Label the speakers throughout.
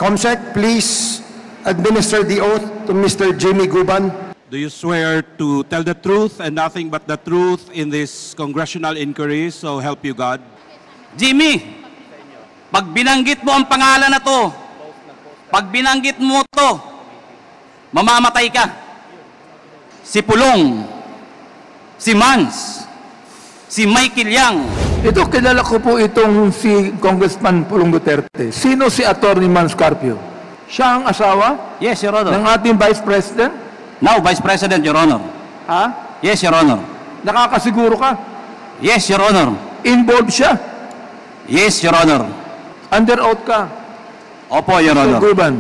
Speaker 1: Comsec, please administer the oath to Mr. Jimmy Guban.
Speaker 2: Do you swear to tell the truth and nothing but the truth in this congressional inquiry, so help you God?
Speaker 3: Jimmy, pag binanggit mo ang pangalan na to, pag binanggit mo to, mamamatay ka. Si Pulong, si Mans, si Michael Yang.
Speaker 4: Ito, kilala ko po itong si Congressman Pulong Duterte. Sino si Attorney Mans Carpio? Siya ang asawa
Speaker 3: Yes, Your Honor.
Speaker 4: ng ating Vice President?
Speaker 3: Now, Vice President, Your Honor.
Speaker 4: Ha?
Speaker 3: Yes, Your Honor.
Speaker 4: Nakakasiguro ka?
Speaker 3: Yes, Your Honor.
Speaker 4: Involved siya?
Speaker 3: Yes, Your Honor.
Speaker 4: Under oath ka?
Speaker 3: Opo, Your
Speaker 4: Mr.
Speaker 3: Honor.
Speaker 4: Guban.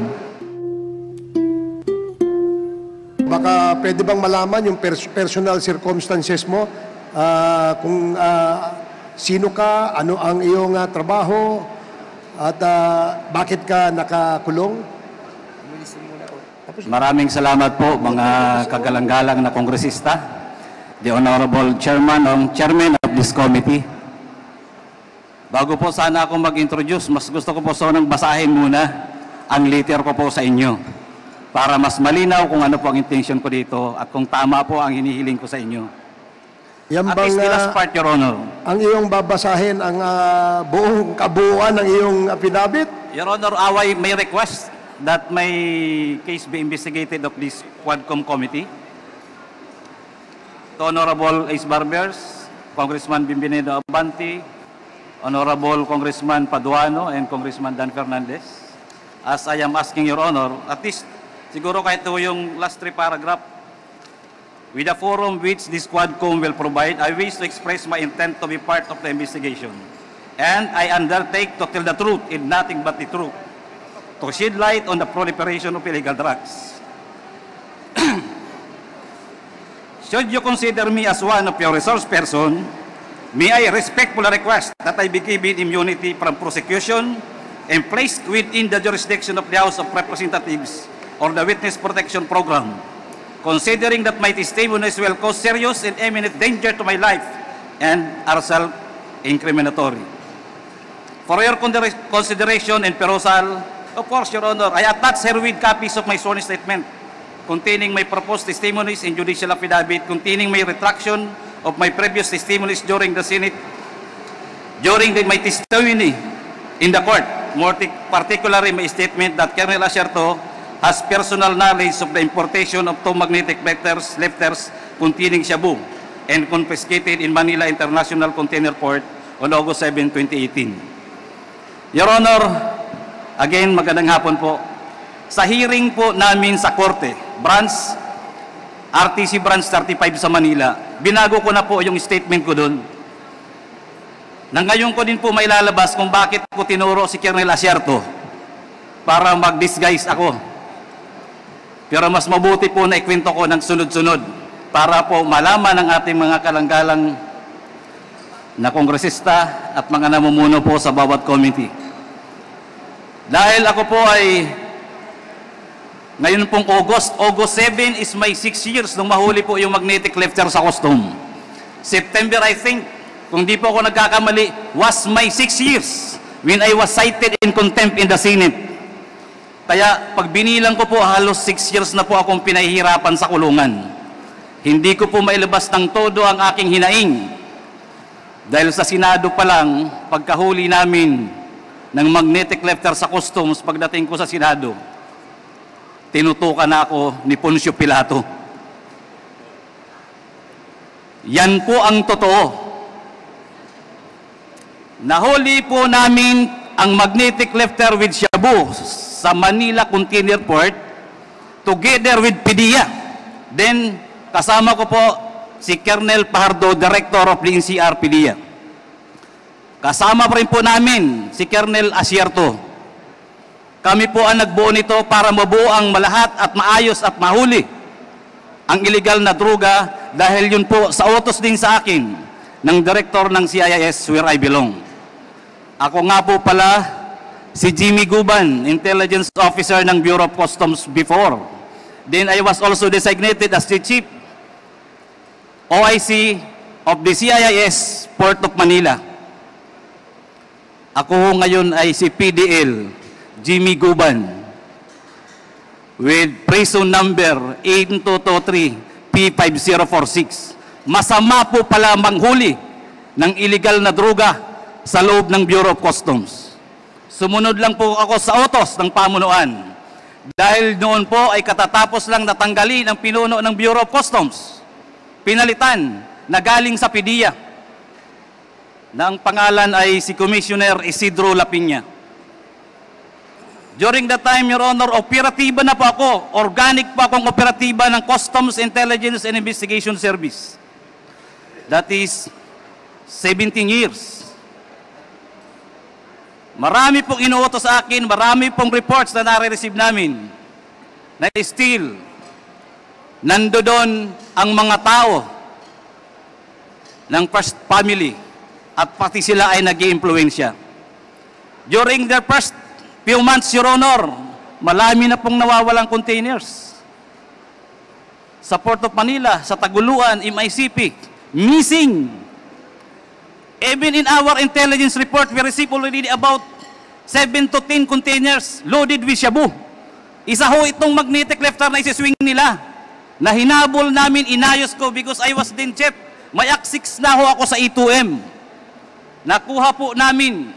Speaker 1: Baka pwede bang malaman yung personal circumstances mo? Kung sino ka, ano ang iyong trabaho, at bakit ka nakakulong?
Speaker 3: Maraming salamat po mga kagalang-galang na kongresista, the Honorable Chairman of this committee. Bago po sana ako mag-introduce, mas gusto ko po sanang basahin muna ang letter ko po sa inyo para mas malinaw kung ano po ang intention ko dito at kung tama po ang hinihiling ko sa inyo.
Speaker 1: Yan
Speaker 3: At least the last part, Your Honor.
Speaker 1: ang iyong babasahin ang buong kabuuan ng iyong affidavit?
Speaker 3: Your Honor, may request that my case be investigated of this Quadcom committee. To Honorable Ace Barbers, Congressman Bimbineda Abante, Honorable Congressman Paduano, and Congressman Dan Fernandez. As I am asking Your Honor, at least siguro kahit ito yung last 3 paragraph, with the forum which this Quadcom will provide, I wish to express my intent to be part of the investigation. And I undertake to tell the truth and nothing but the truth, to shed light on the proliferation of illegal drugs. Should you consider me as one of your resource person, may I respectfully request that I be given immunity from prosecution and placed within the jurisdiction of the House of Representatives or the Witness Protection Program, considering that my testimonies will cause serious and imminent danger to my life and are self-incriminatory. For your consideration and perusal, of course, Your Honor, I attach herewith copies of my sworn statement containing my proposed testimonies and judicial affidavit containing my retraction of my previous testimonies during the Senate, my testimony in the court, more particularly my statement that Colonel Asierto has personal knowledge of the importation of 2 magnetic letters containing shabu and confiscated in Manila International Container Port on August 7, 2018. Your Honor, again, magandang hapon po. Sa hearing po namin sa Korte, RTC Branch 35 sa Manila, binago ko na po yung statement ko doon. Nang ngayon ko din po mailalabas kung bakit ko tinuro si Colonel Asierto para mag-disguise ako. Pero mas mabuti po na ikwento ko ng sunod-sunod para po malaman ng ating mga kalanggalang na kongresista at mga namumuno po sa bawat committee. Dahil ako po ay ngayon pong August 7 is my 6 years nung mahuli po yung magnetic lifter sa custom. September, I think, kung di po ako nagkakamali, was my 6 years when I was cited in contempt in the Senate. Kaya pag binilang ko po, halos 6 years na po akong pinahihirapan sa kulungan. Hindi ko po mailabas ng todo ang aking hinaing. Dahil sa Senado pa lang, pagkahuli namin ng magnetic lifter sa customs, pagdating ko sa Senado, tinutukan na ako ni Poncio Pilato. Yan po ang totoo. Nahuli po namin ang magnetic lifter with shabu sa Manila Container Port together with PDEA. Then, kasama ko po si Colonel Pajardo, Director of the NCR PDEA. Kasama pa rin po namin si Colonel Asierto. Kami po ang nagbuo nito para mabuo ang malahat at maayos at mahuli ang illegal na droga dahil yun po sa utos din sa akin ng Director ng CIS where I belong. Ako nga po pala si Jimmy Guban, Intelligence Officer ng Bureau of Customs before. Then I was also designated as the Chief OIC of the CIS Port of Manila. Ako ngayon ay si PDL, Jimmy Guban with prison number 8223 P5046. Masama po pala manghuli ng illegal na droga sa loob ng Bureau of Customs. Sumunod lang po ako sa utos ng pamunuan dahil noon po ay katatapos lang natanggalin ang pinuno ng Bureau of Customs. Pinalitan na galing sa PDEA na ang pangalan ay si Commissioner Isidro Lapiña. During that time, Your Honor, operatiba na po ako, organic po akong operatiba ng Customs Intelligence and Investigation Service. That is 17 years. Marami pong inuutos sa akin, marami pong reports na nare-receive namin na still nandoon ang mga tao ng First Family at pati sila ay nag-i-impluensya. During their first few months, Your Honor, marami na pong nawawalang containers. Sa Port of Manila, sa Taguluan, MICP, missing. Even in our intelligence report, we received already about 7 to 10 containers loaded with shabu. Isa ho itong magnetic lifter na isiswing nila na hinabol namin, inayos ko because I was then chef. May aksix na ho ako sa E2M. Nakuha po namin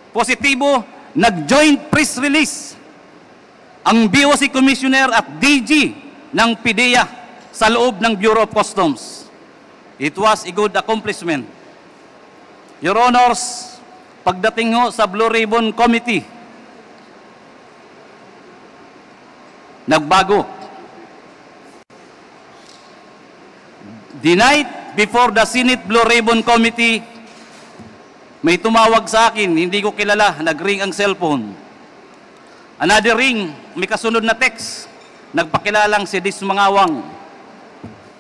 Speaker 3: positibo, nag-joint press release ang BOC Commissioner at DG ng PDEA sa loob ng Bureau of Customs. It was a good accomplishment. Your Honors, pagdating ho sa Blue Ribbon Committee, nagbago. The night before the Senate Blue Ribbon Committee, may tumawag sa akin, hindi ko kilala, nag-ring ang cellphone. Another ring, may kasunod na text, nagpakilalang si Dis Mangawang.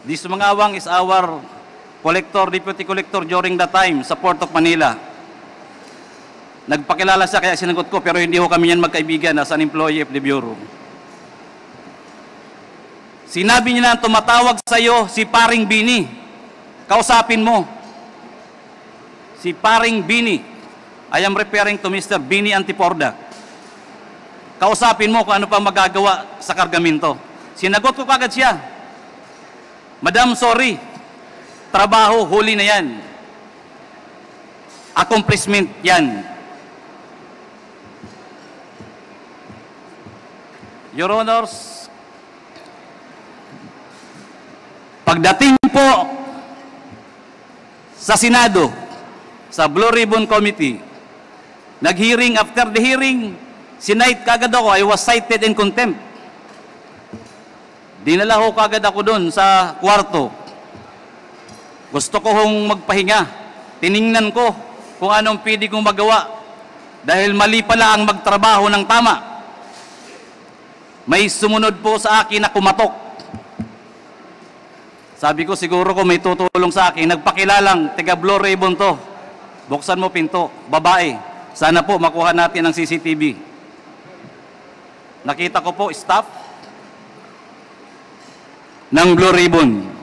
Speaker 3: Dis Mangawang is our collector, deputy collector during that time sa Port of Manila. Nagpakilala siya kaya sinagot ko, pero hindi ho kami yan magkaibigan as an employee of the Bureau. Sinabi niya na tumatawag sa iyo si Paring Bini. Kausapin mo. Si Paring Bini. I am referring to Mr. Bini Antiporda. Kausapin mo kung ano pa magagawa sa kargamento. Sinagot ko kagad siya. Madam, sorry. Trabaho, huli na yan. Accomplishment yan. Your Honors, pagdating po sa Senado, sa Blue Ribbon Committee, nag-hearing, after the hearing, sinight kagad ako, I was cited in contempt. Dinala ko kagad ako doon sa kwarto. Gusto ko hong magpahinga. Tiningnan ko kung anong pwede kong magawa. Dahil mali pala ang magtrabaho ng tama. May sumunod po sa akin na kumatok. Sabi ko, siguro ko may tutulong sa akin. Nagpakilalang, tiga Blue Ribbon to. Buksan mo pinto, babae. Sana po makuha natin ang CCTV. Nakita ko po, staff ng Blue Ribbon.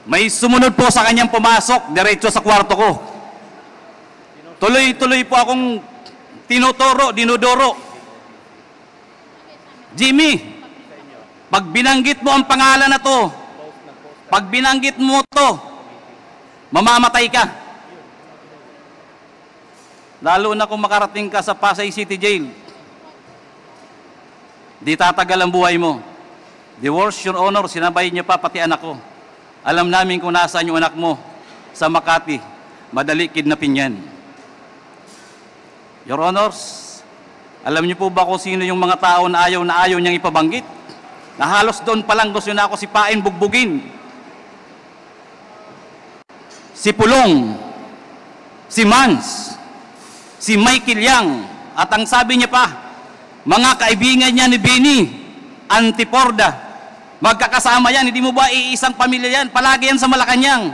Speaker 3: May sumunod po sa kanyang pumasok, diretso sa kwarto ko. Tuloy-tuloy po akong tinuturo, dinudoro. Jimmy, pag binanggit mo ang pangalan na to, pag binanggit mo to, mamamatay ka. Lalo na kung makarating ka sa Pasay City Jail. Di tatagal ang buhay mo. The worst, Your Honor, sinabay niya pa pati anak ko. Alam namin kung nasaan yung anak mo sa Makati. Madali kidnapin yan. Your Honors, alam niyo po ba kung sino yung mga tao na ayaw niyang ipabanggit? Na halos doon pa lang gusto na ako sipain, bugbugin. Si Pulong, si Mans, si Michael Yang, at ang sabi niya pa, mga kaibigan niya ni Bini, Antiporda, magkakasama yan, hindi mo ba iisang pamilya yan? Palagi yan sa Malacanang.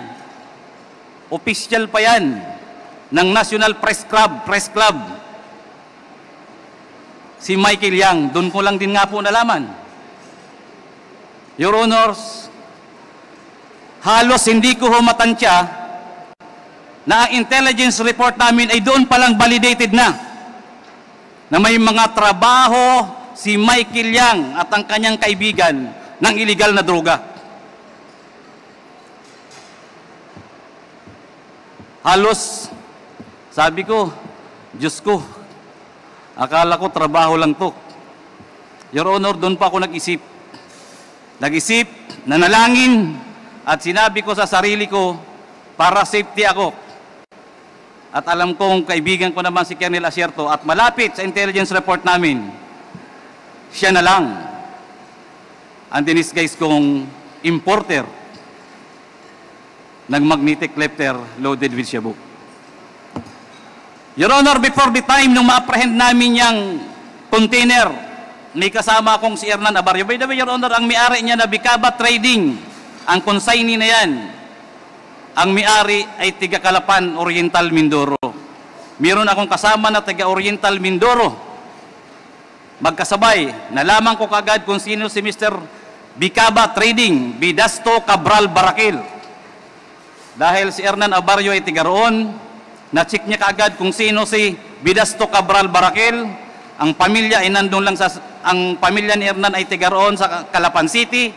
Speaker 3: Official pa yan ng National Press Club. Si Michael Yang, doon ko lang din nga po nalaman. Your Honors, halos hindi ko humatansya na ang intelligence report namin ay doon palang validated na. na may mga trabaho si Michael Yang at ang kanyang kaibigan ng illegal na droga. Halos, sabi ko, Diyos ko, akala ko trabaho lang to. Your Honor, doon pa ako nag-isip. Nag-isip, nanalangin, at sinabi ko sa sarili ko, para safety ako. At alam kong kaibigan ko naman si Colonel Asierto at malapit sa intelligence report namin, siya na lang ang dinisguise kong importer ng magnetic lifter loaded with shabu. Your Honor, before the time nung ma-apprehend namin yung container, may kasama akong si Hernan Abarrio. By the way, Your Honor, ang may-ari niya na Bicaba Trading, ang consignee na yan, ang may-ari ay tiga Calapan, Oriental, Mindoro. Meron akong kasama na tiga Oriental, Mindoro. Magkasabay, nalaman ko kagad kung sino si Mr. Bicaba Trading, Bidasto Cabral Barakil. Dahil si Hernan Abarrio ay tiga roon, na-check niya kagad kung sino si Bidasto Cabral Barakil. Ang pamilya ay nandun lang ang pamilya ni Hernan ay tiga roon sa Calapan City.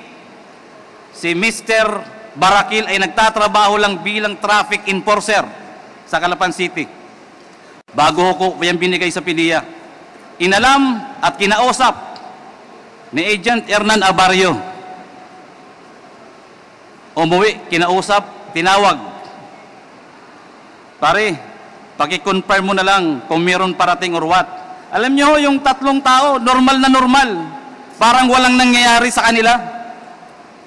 Speaker 3: Si Mr. Barakil ay nagtatrabaho lang bilang traffic enforcer sa Calapan City. Bago ko yung binigay sa PDEA. Inalam at kinausap ni Agent Hernan Abarrio. Umuwi, kinausap, tinawag. Pare, paki-confirm mo na lang kung meron parating or what. Alam nyo, yung tatlong tao, normal na normal. Parang walang nangyayari sa kanila.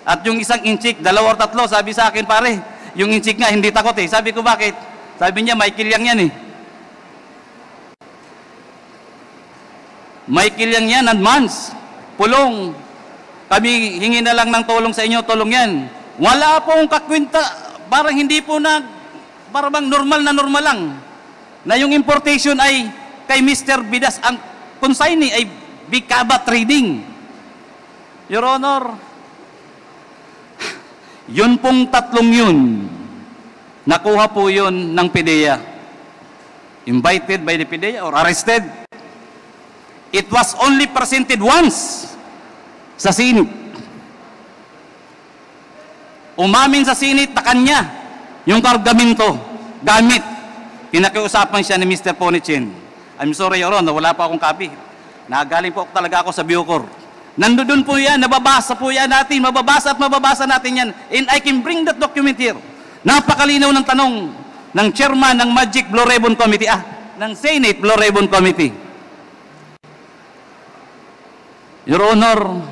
Speaker 3: At yung isang inchik, 2 or 3, sabi sa akin, pare, yung inchik nga, hindi takot eh. Sabi ko, bakit? Sabi niya, Michael Yang yan eh. Michael Yang yan, advance, pulong. Kami hingi na lang ng tulong sa inyo, tulong yan. Wala pong kakwenta, parang hindi po na, parang normal lang. Na yung importation ay kay Mr. Bidas, ang consignee ay Bicaba Trading. Your Honor, yun pong tatlong yun, nakuha po yun ng PDEA. Invited by the PDEA or arrested. It was only presented once sa Senate. Umamin sa Senate na kanya yung kargamento, gamit. Pinakiusapan siya ni Mr. Ponichin. I'm sorry, Your Honor, wala pa akong copy. Nagaling po talaga ako sa Bucor. Nandoon po yan, nababasa po yan natin, mababasa at mababasa natin yan. And I can bring that document here. Napakalinaw ng tanong ng chairman ng Magic Blue Ribbon Committee, ng Senate Blue Ribbon Committee. Your Honor,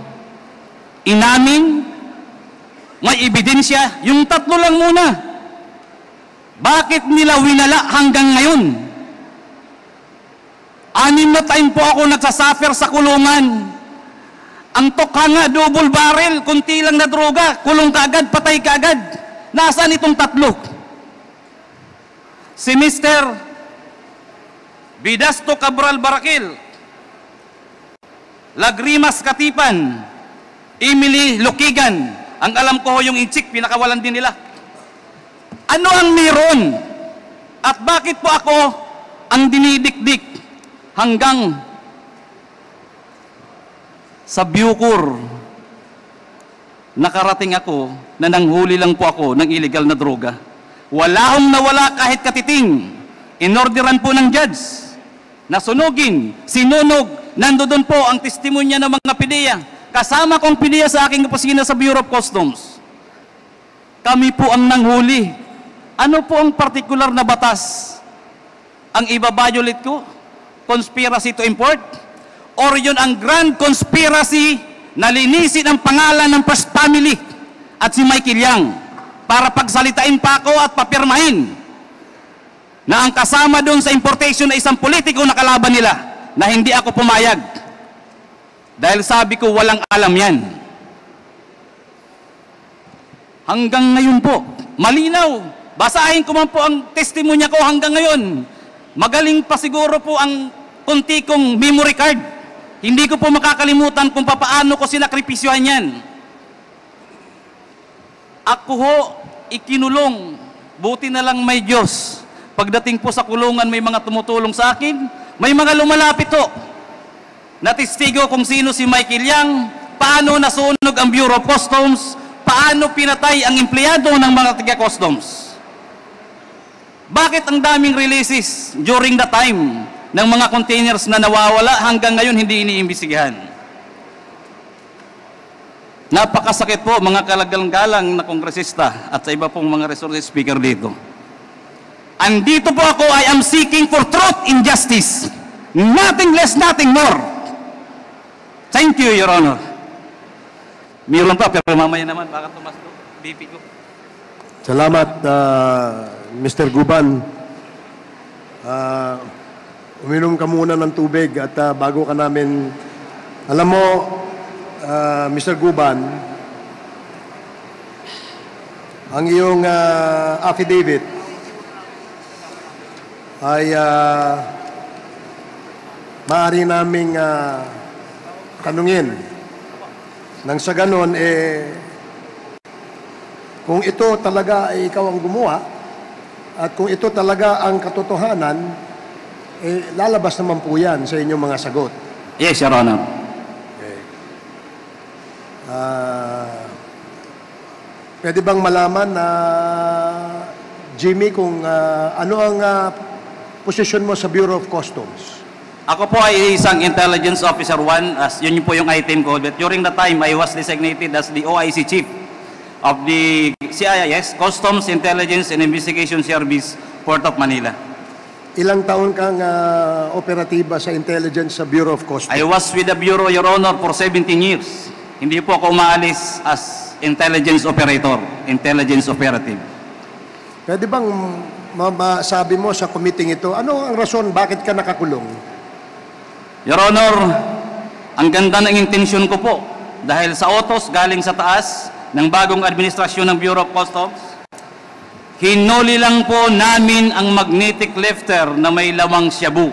Speaker 3: inamin, may ebidensya, yung tatlo lang muna. Bakit nila winala hanggang ngayon? 6 na time po ako nagsasuffer sa kulungan. Ang tokha nga, double barrel, kunti lang na droga, kulong kaagad, patay kaagad. Nasaan itong tatlo? Si Mr. Bidasto Cabral Barakil, Lagrimas Katipan, Emily Lukigan, ang alam ko yung inchik, pinakawalan din nila. Ano ang meron? At bakit po ako ang dinidikdik hanggang sa Bucor? Nakarating ako na nanghuli lang po ako ng illegal na droga. Wala akong nawala kahit katiting. Inorderan po ng judge na sunugin, sinunog. Nandoon po ang testimonya ng mga PDEA. Kasama kong PDEA sa aking opisina sa Bureau of Customs. Kami po ang nanghuli. Ano po ang particular na batas ang ibabiolate ko? Conspiracy to import? Or yun ang grand conspiracy na linisin ang pangalan ng First Family at si Michael Yang para pagsalitain pa ako at papirmahin na ang kasama doon sa importation na isang politiko na kalaban nila na hindi ako pumayag. Dahil sabi ko walang alam yan. Hanggang ngayon po, malinaw. Basahin ko man po ang testimonya ko hanggang ngayon. Magaling pa siguro po ang kunti kong memory card. Hindi ko po makakalimutan kung papaano ko sinakripisyohan yan. Ako ho, ikinulong. Buti na lang may Diyos. Pagdating po sa kulungan, may mga tumutulong sa akin. May mga lumalapit ho na testigo kung sino si Michael Yang, paano nasunog ang Bureau of Customs, paano pinatay ang empleyado ng mga taga-customs. Bakit ang daming releases during the time ng mga containers na nawawala hanggang ngayon hindi iniimbestigahan? Napakasakit po mga kalagalang-galang na kongresista at sa iba pong mga resources speaker dito. Andito po ako, I am seeking for truth and justice. Nothing less, nothing more. Thank you, Your Honor. Mayroon pa, pero mamaya naman, baka tumas ko, BP ko.
Speaker 1: Salamat, Mr. Guban. Uminom ka muna ng tubig at bago ka namin, alam mo, Mr. Guban, ang iyong affidavit ay maaari naming tanungin nang sa ganon kung ito talaga ay ikaw ang gumawa at kung ito talaga ang katotohanan, lalabas naman po yan sa inyong mga sagot.
Speaker 3: Yes, Your Honor.
Speaker 1: Okay. Pwede bang malaman na Jimmy kung ano ang posisyon mo sa Bureau of Customs?
Speaker 3: Ako po ay isang Intelligence Officer 1, as yun po yung item ko. But during the time, I was designated as the OIC Chief of the CIS, Customs Intelligence and Investigation Service, Port of Manila.
Speaker 1: Ilang taon kang operatiba sa intelligence sa Bureau of Customs?
Speaker 3: I was with the Bureau, Your Honor, for 17 years. Hindi po ako umaalis as intelligence operator, intelligence operative.
Speaker 1: Pwede bang masabi mo sa committee ito, ano ang rason bakit ka nakakulong?
Speaker 3: Your Honor, ang ganda ng intensyon ko po dahil sa utos galing sa taas ng bagong administrasyon ng Bureau of Customs, hinuli lang po namin ang magnetic lifter na may lawang shabu.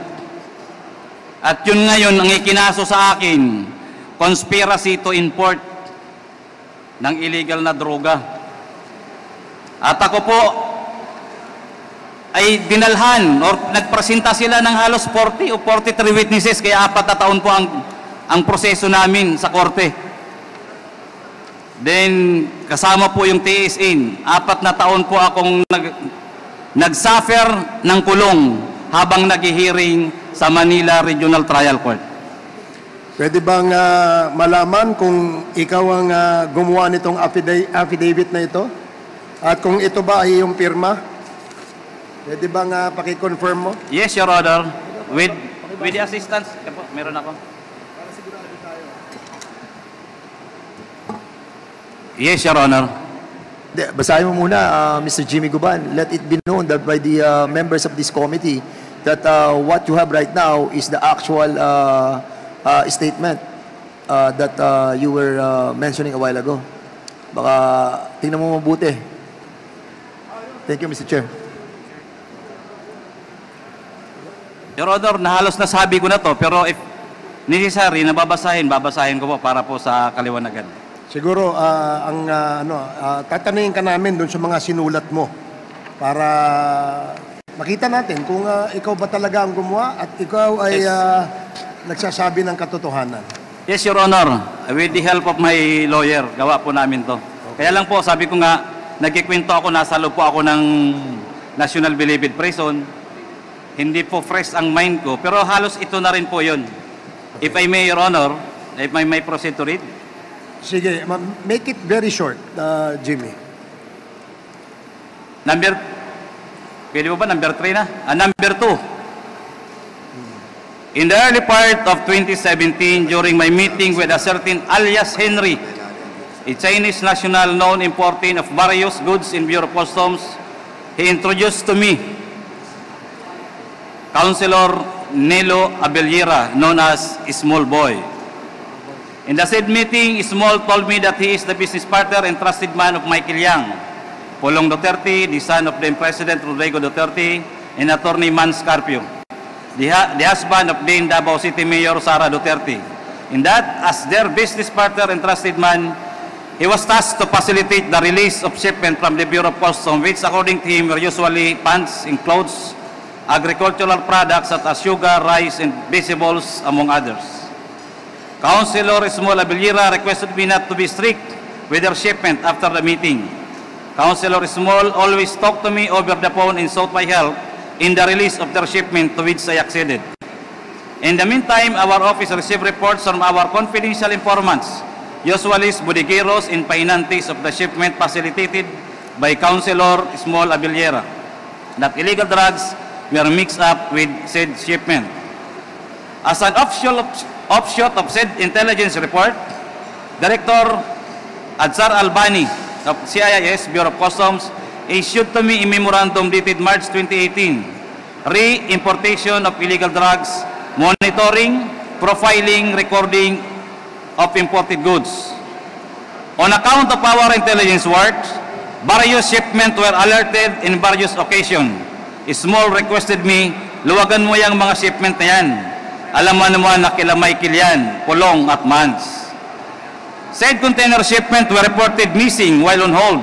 Speaker 3: At yun ngayon ang ikinaso sa akin, conspiracy to import ng illegal na droga. At ako po ay dinalhan or nagpresenta sila ng halos 40 o 43 witnesses, kaya 4 na taon po ang proseso namin sa korte. Then kasama po yung TSN, 4 na taon po akong nagsuffer ng kulong habang nag-hearing sa Manila Regional Trial Court.
Speaker 1: Pwede bang malaman kung ikaw ang gumawa nitong affidavit na ito? At kung ito ba ay iyong pirma? Pwede bang paki-confirm mo?
Speaker 3: Yes, Your Honor. With the assistance, meron ako. Yes, Your Honor.
Speaker 5: Basahin mo muna, Mr. Jimmy Guban. Let it be known that by the members of this committee that what you have right now is the actual statement that you were mentioning a while ago. Baka tingnan mo mabuti. Thank you, Mr. Chair.
Speaker 3: Your Honor, nahalos nasabi ko na to, pero if necessary, babasahin ko po para po sa kaliwanagan.
Speaker 1: Siguro, tatanungin ka namin dun sa mga sinulat mo para makita natin kung ikaw ba talaga ang gumawa at ikaw ay nagsasabi ng katotohanan.
Speaker 3: Yes, Your Honor. With the help of my lawyer, gawa po namin to. Okay. Kaya lang po, sabi ko nga, nagkikwento ako, nasa loob po ako ng National Bilibid Prison. Hindi po fresh ang mind ko, pero halos ito na rin po yun. Okay. If I may, Your Honor, if I may proceed to read.
Speaker 1: Sige, make it very short, Jimmy.
Speaker 3: Pwede mo ba number 3 na? Number 2. In the early part of 2017, during my meeting with a certain alias Henry, a Chinese national known importing of various goods in Bureau of Customs, he introduced to me Councilor Nelo Abellira, known as Small Boy. In the said meeting, Small told me that he is the business partner and trusted man of Michael Yang, Pulong Duterte, the son of then President Rodrigo Duterte, and Attorney Mans Carpio, the husband of then Davao City Mayor Sara Duterte. In that, as their business partner and trusted man, he was tasked to facilitate the release of shipment from the Bureau of Customs, which according to him were usually pants and clothes agricultural products such as sugar, rice, and vegetables, among others. Councilor Small Abilira requested me not to be strict with their shipment after the meeting. Councilor Small always talked to me over the phone and sought my help in the release of their shipment, to which I acceded. In the meantime, our office received reports from our confidential informants, usually bodegueros and painantes of the shipment facilitated by Councilor Small Abilira, that illegal drugs were mixed up with said shipment. As an offshoot of said intelligence report, Director Adzar Albani of CIS Bureau of Customs issued to me a memorandum dated March 2018, re-importation of illegal drugs, monitoring, profiling, recording of imported goods. On account of our intelligence work, various shipments were alerted in various occasions. Small requested me, luwagan mo yung mga shipment na yan. Alam mo naman na kilamay kilyan, pulong at mans. Said container shipment were reported missing while on hold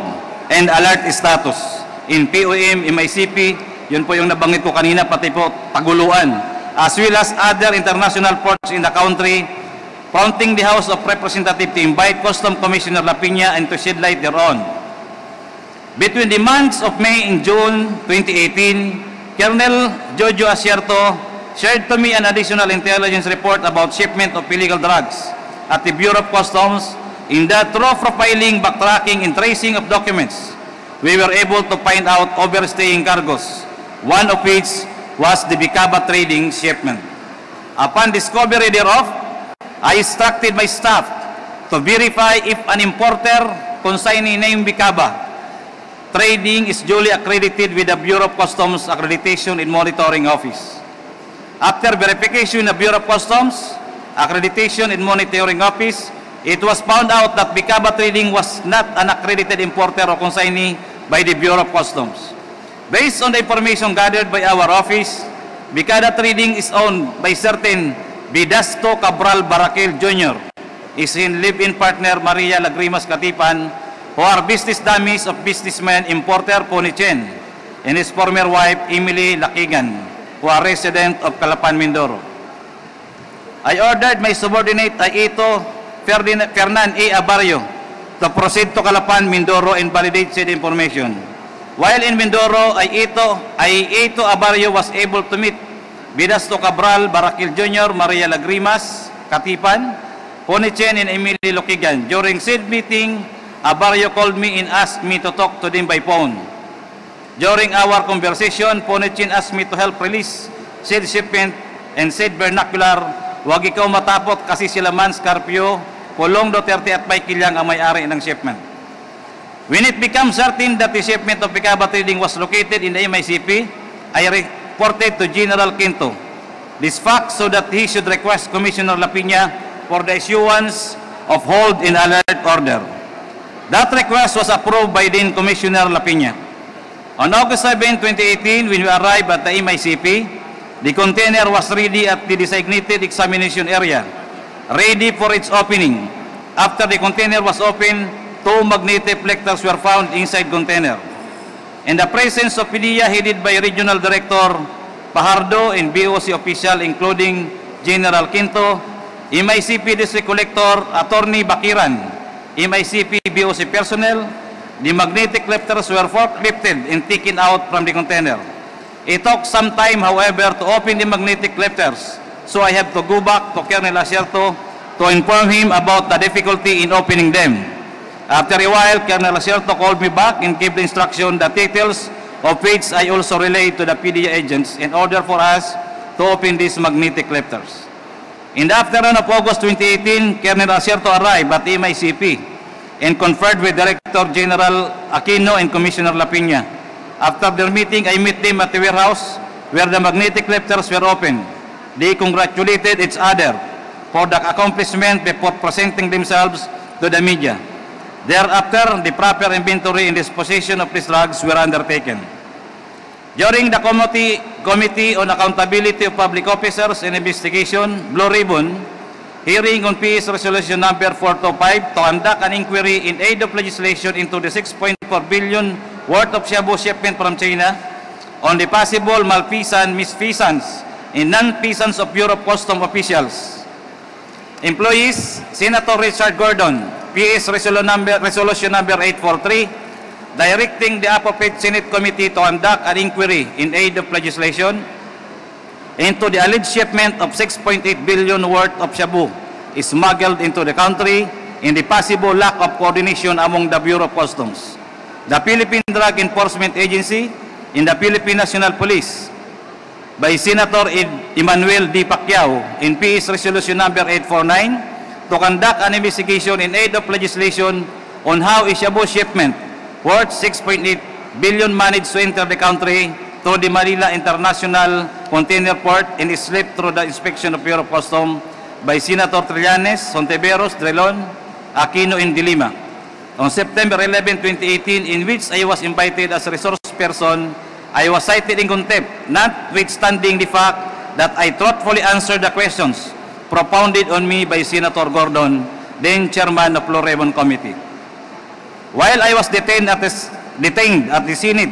Speaker 3: and alert status in POM, MICP, yun po yung nabanggit ko kanina, pati po Taguluan, as well as other international ports in the country, prompting the House of Representatives to invite Customs Commissioner Lapina and to shed light thereon. Between the months of May and June 2018, Colonel Jojo Asierto shared to me an additional intelligence report about shipment of illegal drugs at the Bureau of Customs. In that through profiling, backtracking, and tracing of documents, we were able to find out overstaying cargoes, one of which was the Bicaba trading shipment. Upon discovery thereof, I instructed my staff to verify if an importer consignee named Bicaba Trading is duly accredited with the Bureau of Customs Accreditation and Monitoring Office. After verification of Bureau of Customs Accreditation and Monitoring Office, it was found out that Bicaba Trading was not an accredited importer or consignee by the Bureau of Customs. Based on the information gathered by our office, Bicaba Trading is owned by certain Bidasto Cabral Baraquel Jr., his live-in partner Maria Lagrimas Katipan, who are business dummies of businessman importer Pony Chen, and his former wife Emily Lakigan, who are resident of Calapan, Mindoro. I ordered my subordinate Aito Fernan A. Abarrio to proceed to Calapan, Mindoro and validate said information. While in Mindoro, Aito Abarrio was able to meet Bidasto Cabral Baraquel Jr., Maria Lagrimas Katipan, Pony Chen, and Emily Lakigan. During said meeting, Abarrio called me and asked me to talk to them by phone. During our conversation, Pony Chen asked me to help release said shipment and said vernacular, "Wag ikaw matapot kasi sila Man Scarpio, Pulong Duterte at Bay Kilyang ang may-ari ng shipment." When it became certain that the shipment of Bicaba Trading was located in the MICP, I reported to General Quinto this fact so that he should request Commissioner Lapina for the issuance of hold and alert order. That request was approved by then Commissioner Lapina. On August 7, 2018, when we arrived at the MICP, the container was ready at the designated examination area, ready for its opening. After the container was opened, 2 magnetic reflectors were found inside container. In the presence of PDEA headed by Regional Director Pajardo and BOC official including General Quinto, MICP District Collector Attorney Bakiran, MICP BOC personnel, the magnetic reflectors were forklifted and taken out from the container. It took some time, however, to open the magnetic reflectors, so I have to go back to Colonel Asierto to inform him about the difficulty in opening them. After a while, Colonel Asierto called me back and gave the instruction, the details of which I also relayed to the PDEA agents in order for us to open these magnetic reflectors. In the afternoon of August 2018, Colonel Asierto arrived at MICP and conferred with Director General Aquino and Commissioner Lapina. After their meeting, I met them at the warehouse where the magnetic reflectors were opened. They congratulated each other for the accomplishment before presenting themselves to the media. Thereafter, the proper inventory and disposition of these drugs were undertaken. During the Committee on Accountability of Public Officers and Investigation, Blue Ribbon, hearing on PS Resolution Number 425 to conduct an inquiry in aid of legislation into the 6.4 billion worth of shabu shipment from China, on the possible malfeasance, misfeasance, and non-feasance of Bureau of Customs officials. Employees, Senator Richard Gordon, PS Resolution number 843, directing the appropriate Senate committee to conduct an inquiry in aid of legislation into the alleged shipment of 6.8 billion worth of shabu smuggled into the country and the possible lack of coordination among the Bureau of Customs, the Philippine Drug Enforcement Agency, and the Philippine National Police by Senator Emmanuel D. Pacquiao in PS Resolution number 849 to conduct an investigation in aid of legislation on how a shabu shipment worth 6.8 billion managed to enter the country through the Manila International Container Port and is slipped through the inspection of Bureau of Customs by Senator Trillanes, Hontiveros, Drilon, Aquino, and De Lima on September 11, 2018, in which I was invited as a resource person. I was cited in contempt, notwithstanding the fact that I thoughtfully answered the questions propounded on me by Senator Gordon, then chairman of Blue Ribbon Committee. While I was detained at the Senate,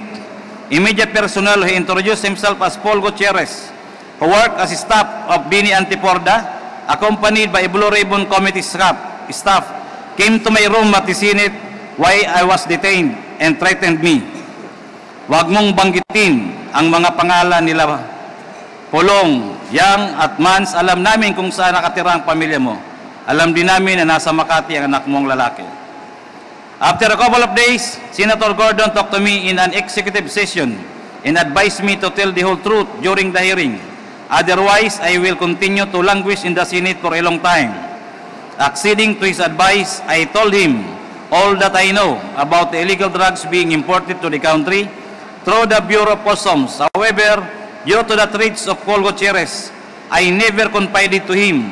Speaker 3: immediate personnel who introduced himself as Paul Gutierrez, who worked as staff of Bini Antiporda, accompanied by a Blue Ribbon Committee staff, came to my room at the Senate while I was detained and threatened me. Huwag mong banggitin ang mga pangalan nila Pulong, Yang at Mans. Alam namin kung saan nakatira ang pamilya mo. Alam din namin na nasa Makati ang anak mong lalaki. After a couple of days, Senator Gordon talked to me in an executive session and advised me to tell the whole truth during the hearing. Otherwise, I will continue to languish in the Senate for a long time. Acceding to his advice, I told him all that I know about the illegal drugs being imported to the country through the Bureau of Customs. However, due to the threats of Paul Gutierrez, I never confided to him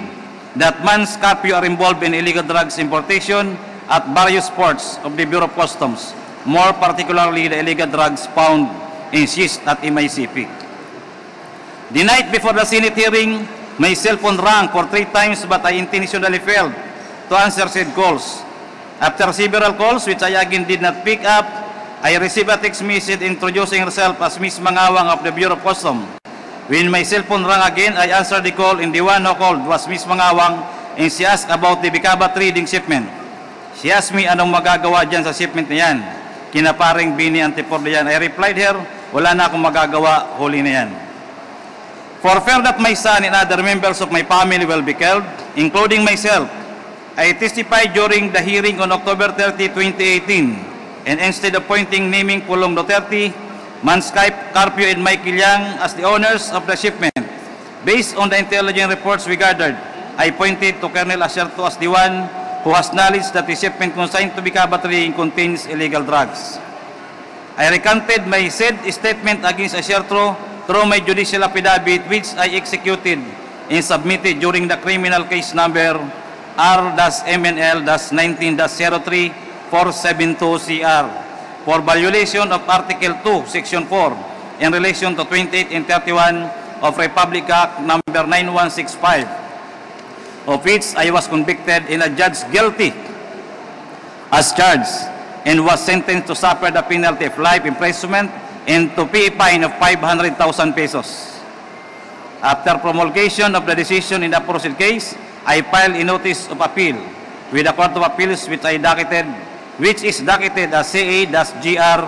Speaker 3: that Mans Carpio are involved in illegal drugs importation at various ports of the Bureau of Customs, more particularly the illegal drugs found in cyst at MICP. The night before the Senate hearing, my cell phone rang for 3 times, but I intentionally failed to answer said calls. After several calls, which I again did not pick up, I received a text message introducing herself as Miss Mangawang of the Bureau of Customs. When my cell phone rang again, I answered the call, and the one who called was Miss Mangawang, and she asked about the Bicaba trading shipment. She asked me anong magagawa dyan sa shipment na yan. Kinaparing Bini Antiporda yan. I replied her, wala na akong magagawa, huli na yan. For fear that my son and other members of my family will be killed, including myself, I testified during the hearing on October 30, 2018, and instead of naming Pulong Duterte, Mans Carpio, and Michael Yang as the owners of the shipment, based on the intelligence reports we gathered, I pointed to Colonel Asierto as the one who has knowledge that the shipment consigned to Bicaba trading contains illegal drugs. I recanted my said statement against Asierto through my judicial affidavit, which I executed and submitted during the criminal case number R-MNL-19-03 472CR for violation of Article 2, Section 4 in relation to 28 and 31 of Republic Act number 9165, of which I was convicted and adjudged guilty as charged and was sentenced to suffer the penalty of life imprisonment and to pay a fine of 500,000 pesos. After promulgation of the decision in the aforesaid case, I filed a notice of appeal with the Court of Appeals, which is docketed as CA-GR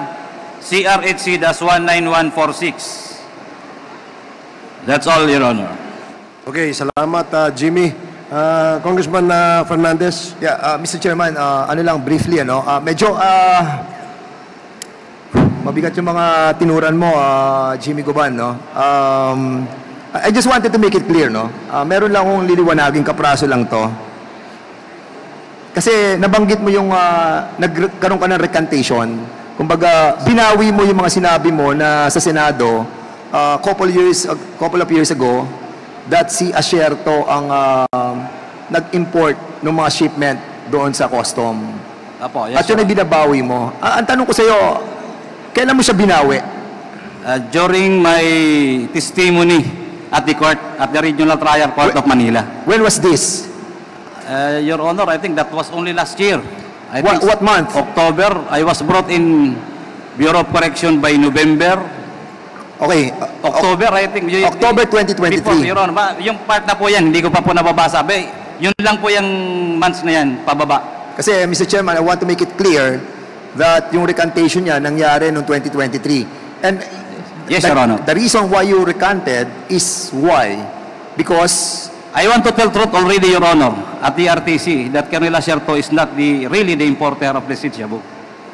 Speaker 3: CRHC-19146. That's all, Your Honor.
Speaker 1: Okay, salamat Jimmy. Congressman Fernandez.
Speaker 5: Yeah, Mr. Chairman, ano lang, briefly, medyo mabigat yung mga tinuran mo, Jimmy Guban, no? I just wanted to make it clear, no? Meron lang akong liliwanagin, kapraso lang to. Kasi nabanggit mo yung nagkaroon ka ng recantation. Kumbaga, binawi mo yung mga sinabi mo na sa Senado couple of years ago that si Asierto ang nag-import ng mga shipment doon sa custom.
Speaker 3: Apo, yes,
Speaker 5: at yun ay binabawi mo. Ang tanong ko sa iyo, kailan mo siya binawi?
Speaker 3: During my testimony at the court, at the Regional Trial Court of Manila.
Speaker 5: When was this?
Speaker 3: Your Honor, I think that was only last year.
Speaker 5: What month?
Speaker 3: October. I was brought in Bureau of Correction by November.
Speaker 5: Okay.
Speaker 3: October, I think.
Speaker 5: October 2023.
Speaker 3: Before, Your Honor. Yung part na po yan, hindi ko pa po nababasa. Yun lang po yung months na yan, pababa.
Speaker 5: Kasi, Mr. Chairman, I want to make it clear that yung recantation niya nangyari noong 2023. And
Speaker 3: Yes, Your Honor.
Speaker 5: the reason why you recanted is why? Because
Speaker 3: I want to tell truth already, Your Honor, at the RTC, that Colonel Asierto is not really the importer of the Shabu.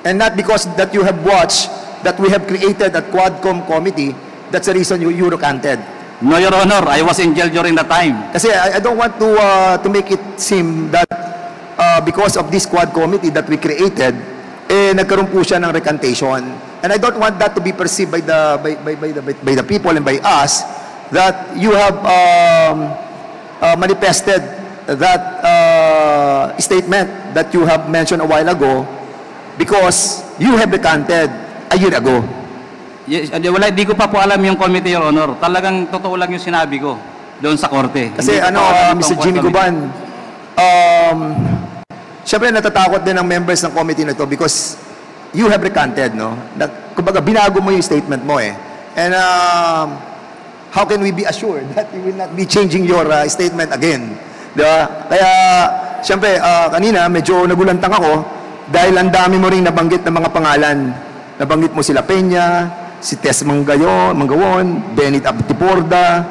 Speaker 5: and not because that you have watched that we have created a Quadcom committee, that's the reason you recanted.
Speaker 3: No, Your Honor, I was in jail during that time.
Speaker 5: Kasi I don't want to make it seem that because of this Quad committee that we created, nagkaroon po siya ng recantation. And I don't want that to be perceived by the people and by us that you have manifested that statement that you have mentioned a while ago because you have recanted a year ago.
Speaker 3: Yes, wala, di ko pa po alam yung committee, Your Honor. Talagang totoo lang yung sinabi ko doon sa korte.
Speaker 5: Kasi
Speaker 3: Hindi ko pa alam
Speaker 5: Mr.
Speaker 3: itong
Speaker 5: Jimmy
Speaker 3: committee.
Speaker 5: Guban, syempre natatakot din ang members ng committee na to because you have recanted, no? Kumbaga, binago mo yung statement mo eh. And how can we be assured that you will not be changing your statement again? Diba? Kaya, syempre, kanina medyo nagulantang ako dahil ang dami mo rin nabanggit ng mga pangalan. Nabanggit mo sila Peña, si Tess Mangawon, Benit Abtiporda,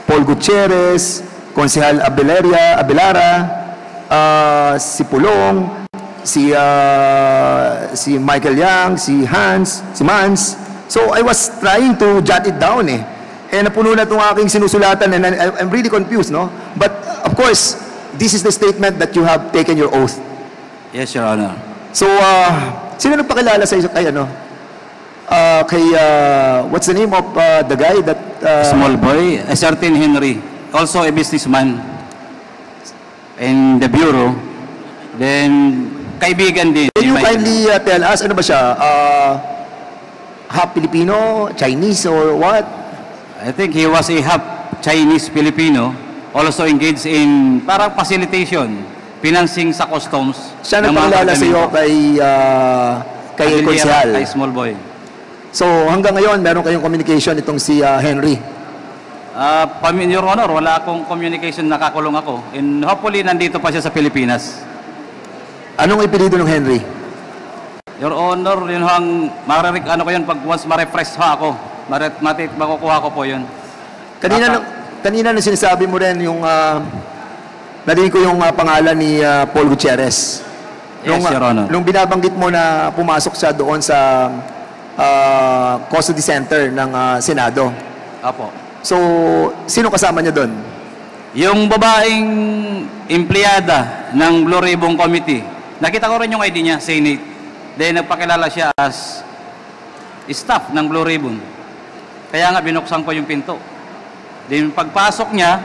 Speaker 5: Paul Gutierrez, Konsehal Abelara, si Pulong, si Michael Yang, si Hans, si Mans. So I was trying to jot it down eh. Napuno na itong aking sinusulatan and I'm really confused, no? But of course, this is the statement that you have taken your oath.
Speaker 3: Yes, Your Honor.
Speaker 5: So, sino nagpakilala sa iyo kay ano? What's the name of the guy that...
Speaker 3: Small boy, a certain Henry, also a businessman in the bureau. Then, kaibigan din.
Speaker 5: Can you kindly tell us, ano ba siya? Half Filipino, Chinese, or what?
Speaker 3: I think he was a half Chinese Filipino, also engaged in parang facilitation, financing sa customs.
Speaker 5: Siya
Speaker 3: ng mga
Speaker 5: nagpakilala sa iyo kay Konsehal.
Speaker 3: Kay small boy.
Speaker 5: So, hanggang ngayon, meron kayong communication itong si Henry.
Speaker 3: Your Honor, wala akong communication, nakakulong ako. And hopefully, nandito pa siya sa Pilipinas.
Speaker 5: Anong ipilido ng Henry?
Speaker 3: Your Honor, yun hang, ano ko yun, pag once ma-refresh ako, makukuha ko po yun.
Speaker 5: Kanina nung sinasabi mo rin yung, narinig ko yung pangalan ni Paul Gutierrez.
Speaker 3: Yes, Your Honor.
Speaker 5: Nung binabanggit mo na pumasok siya doon sa custody center ng Senado.
Speaker 3: Apo.
Speaker 5: So, sino kasama niya doon?
Speaker 3: Yung babaeng empleyada ng Blue Ribbon Committee, nakita ko rin yung ID niya, Senate. Then nagpakilala siya as staff ng Blue Ribbon. Kaya nga binuksan ko yung pinto. Then pagpasok niya,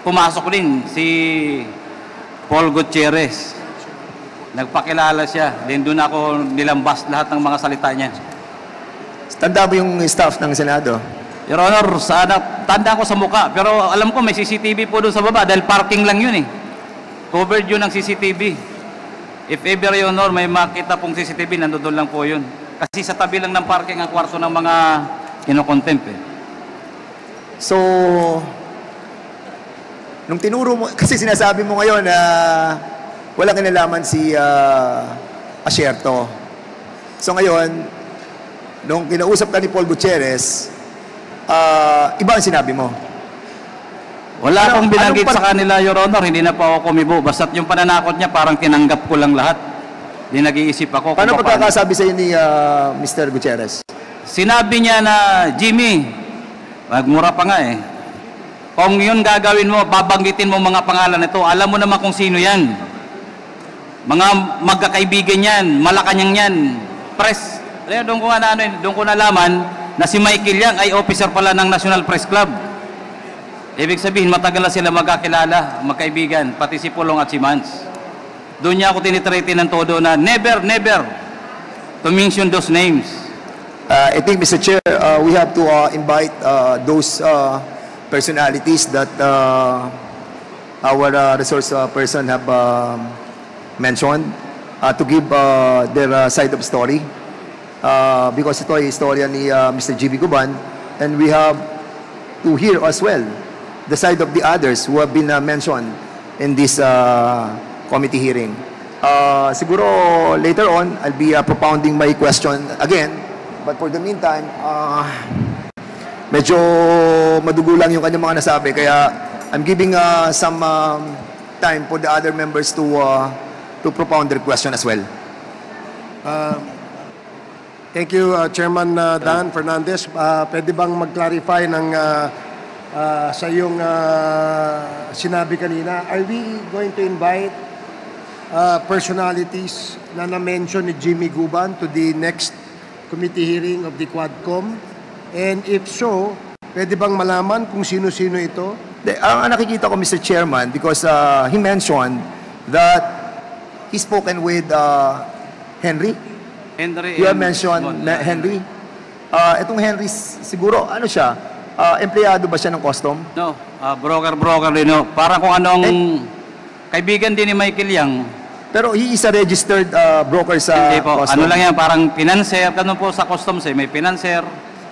Speaker 3: pumasok din si Paul Gutierrez. Nagpakilala siya. Then doon ako nilambas lahat ng mga salita niya.
Speaker 5: Tanda mo yung staff ng Senado?
Speaker 3: Your Honor, tanda ko sa muka. Pero alam ko may CCTV po doon sa baba dahil parking lang yun eh. Covered yun ng CCTV. If ever, Your Honor, may makita pong CCTV, nandoon lang po yun. Kasi sa tabi lang ng parking ang kwarto ng mga kinokontempt eh.
Speaker 5: So, nung tinuro mo, kasi sinasabi mo ngayon na walang kinalaman si Asierto. So ngayon, nung kinausap ka ni Paul Gutierrez, iba ang sinabi mo.
Speaker 3: Wala akong binanggit
Speaker 5: anong
Speaker 3: sa kanila, Your Honor. Hindi na po ako kumibo. Basta't yung pananakot niya, parang tinanggap ko lang lahat. Hindi nag-iisip ako.
Speaker 5: Paano pagkakasabi sa iyo ni Mr. Gutierrez?
Speaker 3: Sinabi niya na, Jimmy, magmura pa nga eh. Kung yun gagawin mo, babanggitin mo mga pangalan nito, alam mo naman kung sino yan. Mga magkakaibigan yan, Malacanang yan, press. Doon ko nalaman na si Michael Yang ay officer pala ng National Press Club. Ibig sabihin, matagal na sila magkakilala, magkaibigan, pati si Pulong at si Mans. Doon niya ako tinitrate ng todo na never to mention those names.
Speaker 5: I think, Mr. Chair, we have to invite those personalities that our resource person have mentioned to give their side of story. because ito ay istorya ni Mr. Jimmy Guban, and we have to hear as well the side of the others who have been mentioned in this committee hearing. Siguro later on, I'll be propounding my question again, but for the meantime, medyo madugo lang yung kanyang mga nasabi, kaya I'm giving some time for the other members to propound their question as well.
Speaker 1: Thank you, Chairman Dan Fernandez. Pwede bang mag-clarify ng sa iyong sinabi kanina? Are we going to invite personalities na na-mention ni Jimmy Guban to the next committee hearing of the Quadcom? And if so, pwede bang malaman kung sino-sino ito?
Speaker 5: Ang nakikita ko, Mr. Chairman, because he mentioned that he spoken with Henry.
Speaker 3: Henry,
Speaker 5: You have mentioned Henry. Itong Henry, siguro, ano siya? Empleyado ba siya ng custom?
Speaker 3: No, broker din. No. Parang kung anong kaibigan din ni Michael Yang.
Speaker 5: Pero he is a registered broker sa
Speaker 3: Hindi po.
Speaker 5: custom.
Speaker 3: Ano lang yan, parang financer. Ganun po sa customs eh. May financer,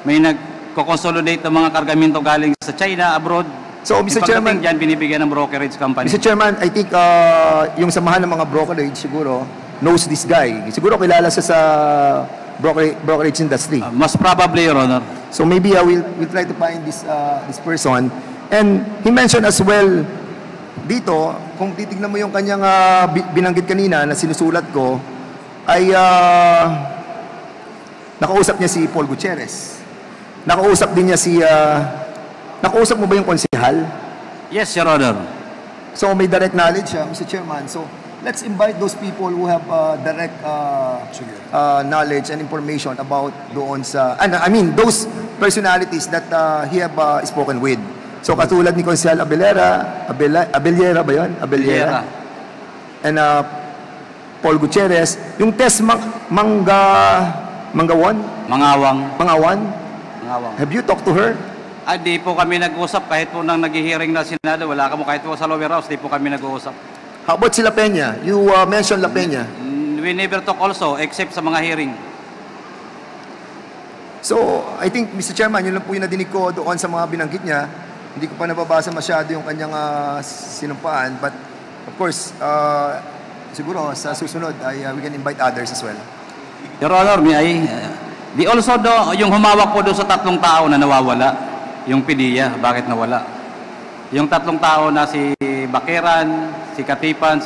Speaker 3: may nagko-consolidate ng mga kargamento galing sa China, abroad.
Speaker 5: So, Mr. Chairman,
Speaker 3: dyan, binibigyan ng brokerage company.
Speaker 5: Mr. Chairman, I think yung samahan ng mga brokerage siguro knows this guy. Siguro kilala siya sa brokerage industry.
Speaker 3: Most probably, Your Honor.
Speaker 5: So maybe we'll try to find this person. And he mentioned as well dito, kung titignan mo yung kanyang binanggit kanina na sinusulat ko, ay nakausap niya si Paul Gutierrez. Nakausap din niya nakausap mo ba yung konsehal?
Speaker 3: Yes, Your Honor.
Speaker 5: So may direct knowledge siya, Mr. Chairman. So let's invite those people who have direct knowledge and information about doon sa, I mean, those personalities that he have spoken with. So katulad ni Konsehal Abellera ba yun? Abellera. And Paul Gutierrez. Yung Tess Mangawon?
Speaker 3: Mangawang.
Speaker 5: Have you talked to her?
Speaker 3: Di po kami nag-usap kahit po nang nag-hearing na Senado. Wala ka mo kahit po sa lower house, di po kami nag-uusap.
Speaker 5: How about si La Peña? You mentioned La Peña.
Speaker 3: We never talk also except sa mga hearing.
Speaker 5: So, I think, Mr. Chairman, yun lang po yung nadinig ko doon sa mga binanggit niya. Hindi ko pa nababasa masyado yung kanyang sinumpaan. But, of course, siguro sa susunod, we can invite others as well.
Speaker 3: Your Honor, di also yung humawak po doon sa 3 tao na nawawala, yung PDEA, bakit nawala? Yung 3 tao na si Bakeran, si Katipan,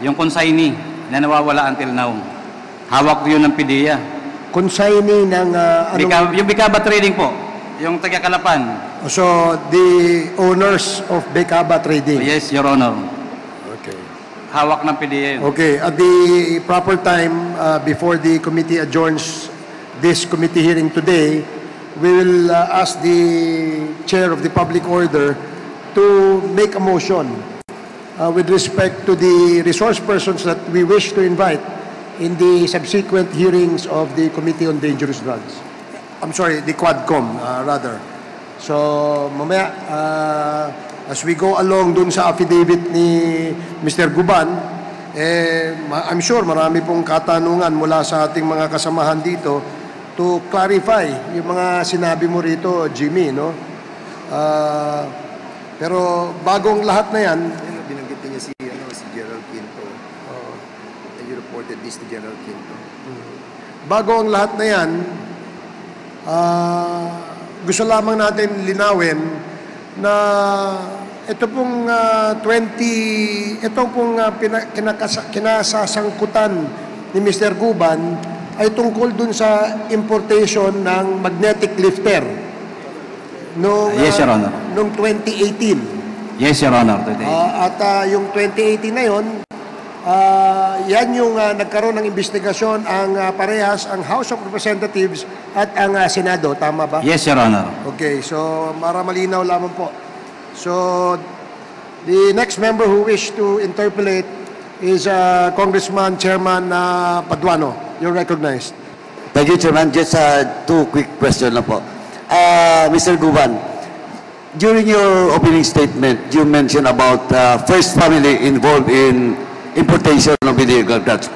Speaker 3: yung consignee na nawawala until now. Hawak yun ng PDEA.
Speaker 1: Consignee ng
Speaker 3: Yung Bicaba Trading po, yung taga-Kalapan.
Speaker 1: So, the owners of Becaba Trading.
Speaker 3: Yes, Your Honor.
Speaker 1: Okay.
Speaker 3: Hawak ng PDEA yun.
Speaker 1: Okay, at the proper time, before the committee adjourns this committee hearing today, we will ask the chair of the public order to make a motion with respect to the resource persons that we wish to invite in the subsequent hearings of the Committee on Dangerous Drugs. I'm sorry, the Quadcom, rather. So, mamaya, as we go along dun sa affidavit ni Mr. Guban, I'm sure marami pong katanungan mula sa ating mga kasamahan dito to clarify yung mga sinabi mo rito, Jimmy, no? Pero bagong lahat na yan,
Speaker 5: Binanggit niya si Gerald Quinto. And you reported this to General Quinto.
Speaker 1: bago ang lahat na yan, gusto lamang natin linawin na ito pong kinasasangkutan ni Mr. Guban ay tungkol dun sa importation ng magnetic lifter noong,
Speaker 3: Yes, Your Honor.
Speaker 1: noong 2018.
Speaker 3: Yes, Your Honor.
Speaker 1: At yung 2018 na yun, yan yung nagkaroon ng investigasyon ang parehas ang House of Representatives at ang Senado. Tama ba?
Speaker 3: Yes, Your Honor.
Speaker 1: Okay, so para malinaw lamang po. So, the next member who wish to interpolate is Congressman Chairman Paduano. You're recognized.
Speaker 6: Thank you, Chairman. Just two quick questions lang po. Mr. Guban, during your opening statement, you mentioned about first family involved in importation of illegal drugs.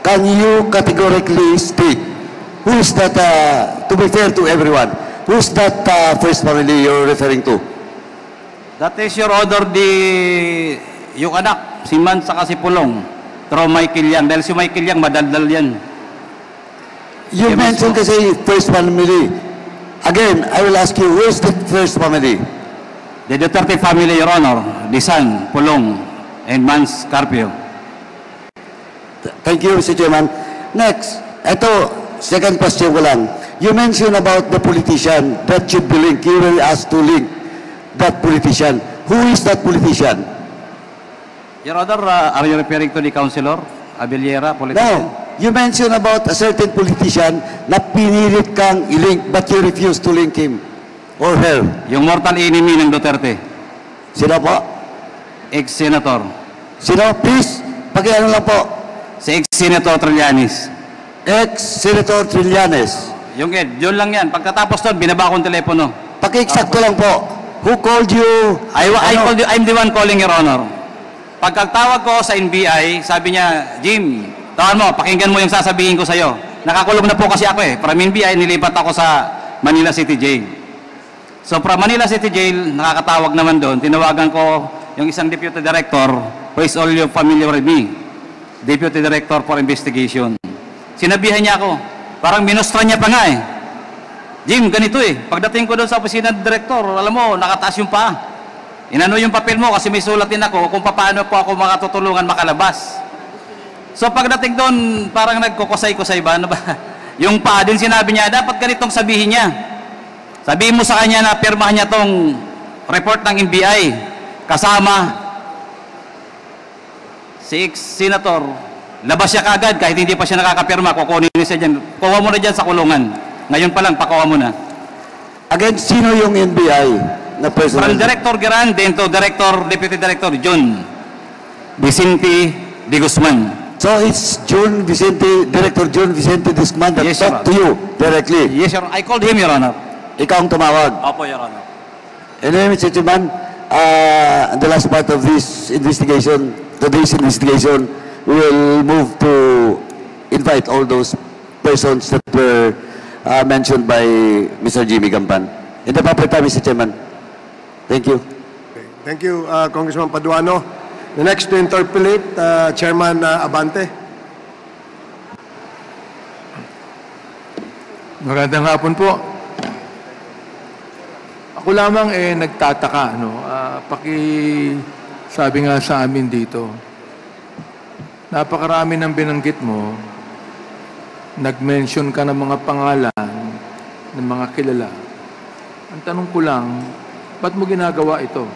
Speaker 6: can you categorically state who is that, to be fair to everyone, who's that first family you're referring to?
Speaker 3: That is, Your Honor, yung anak, si Man saka si Pulong, through Michael Yang. Dahil si Michael Yang, madaldal yan.
Speaker 6: You
Speaker 3: Yes,
Speaker 6: mentioned
Speaker 3: po.
Speaker 6: kasi first family. Again, I will ask you, who is the first family?
Speaker 3: The Duterte family, Your Honor, the son, Pulong, and Mans Carpio.
Speaker 6: Thank you, Mr. Chairman. Next, ito, second question ko lang. You mentioned about the politician that should be linked. You were asked to link that politician. Who is that politician?
Speaker 3: Your Honor, are you referring to the councilor, Abellera, politician?
Speaker 6: No. You mentioned about a certain politician na pinilit kang i-link but you refuse to link him or her.
Speaker 3: Yung mortal enemy ng Duterte,
Speaker 6: Sino po?
Speaker 3: ex-senator.
Speaker 6: Sino? Please, pakiano lang po.
Speaker 3: Si ex-senator Trillanes.
Speaker 6: Ex-Senator Trillanes.
Speaker 3: Yung Ed, yun lang yan. Pagkatapos doon, binaba akong telepono.
Speaker 6: Paki-eksakto lang po. Who called you?
Speaker 3: I'm the one calling, Your Honor. Pagkatawag ko sa NBI, sabi niya, Jim, tawan mo, pakinggan mo yung sasabihin ko sa'yo. Nakakulong na po kasi ako eh. From NBI, nilipat ako sa Manila City Jail. So from Manila City Jail, nakakatawag naman doon. Tinawagan ko yung isang deputy director, who is all you familiar with me. Deputy Director for Investigation. Sinabihan niya ako, parang minustra niya pa nga eh. Jim, ganito eh. Pagdating ko doon sa opisina ng director, alam mo, nakataas yung paa. Inano yung papel mo kasi may sulatin ako kung paano po ako makatutulungan makalabas. So pagdating doon, parang nagkukusay-kusay ba? Ano ba? Yung paa din sinabi niya, dapat ganitong sabihin niya. Sabihin mo sa kanya na pirmahan niya tong report ng NBI. Kasama si ex-senator, labas siya kagad kahit hindi pa siya nakakapirma, kukunin siya dyan. Kuha mo na dyan sa kulungan. Ngayon pa lang, pakuha mo na.
Speaker 6: Again, sino yung NBI na person?
Speaker 3: From Director Geran, then to Deputy Director John Vicente de Guzman.
Speaker 6: So it's Director John Vicente Guzman that
Speaker 3: Yes, Your
Speaker 6: talked to you directly.
Speaker 3: Yes, Your Honor. I called him, Your Honor.
Speaker 6: Ikaw ang tumawag.
Speaker 3: Opo, Your Honor.
Speaker 6: Anyway, Mr. Chairman, the last part of this investigation, today's investigation, we will move to invite all those persons that were mentioned by Mr. Jimmy Gampan. In the proper time, Mr. Chairman. Thank you.
Speaker 1: Okay. Thank you, Congressman Paduano. The next to interpolate, Chairman Abante.
Speaker 4: Magandang hapon po. Ako lamang nagtataka, no? Sabi nga sa amin dito, napakarami ng binanggit mo, nag-mention ka ng mga pangalan ng mga kilala. Ang tanong ko lang, ba't mo ginagawa ito?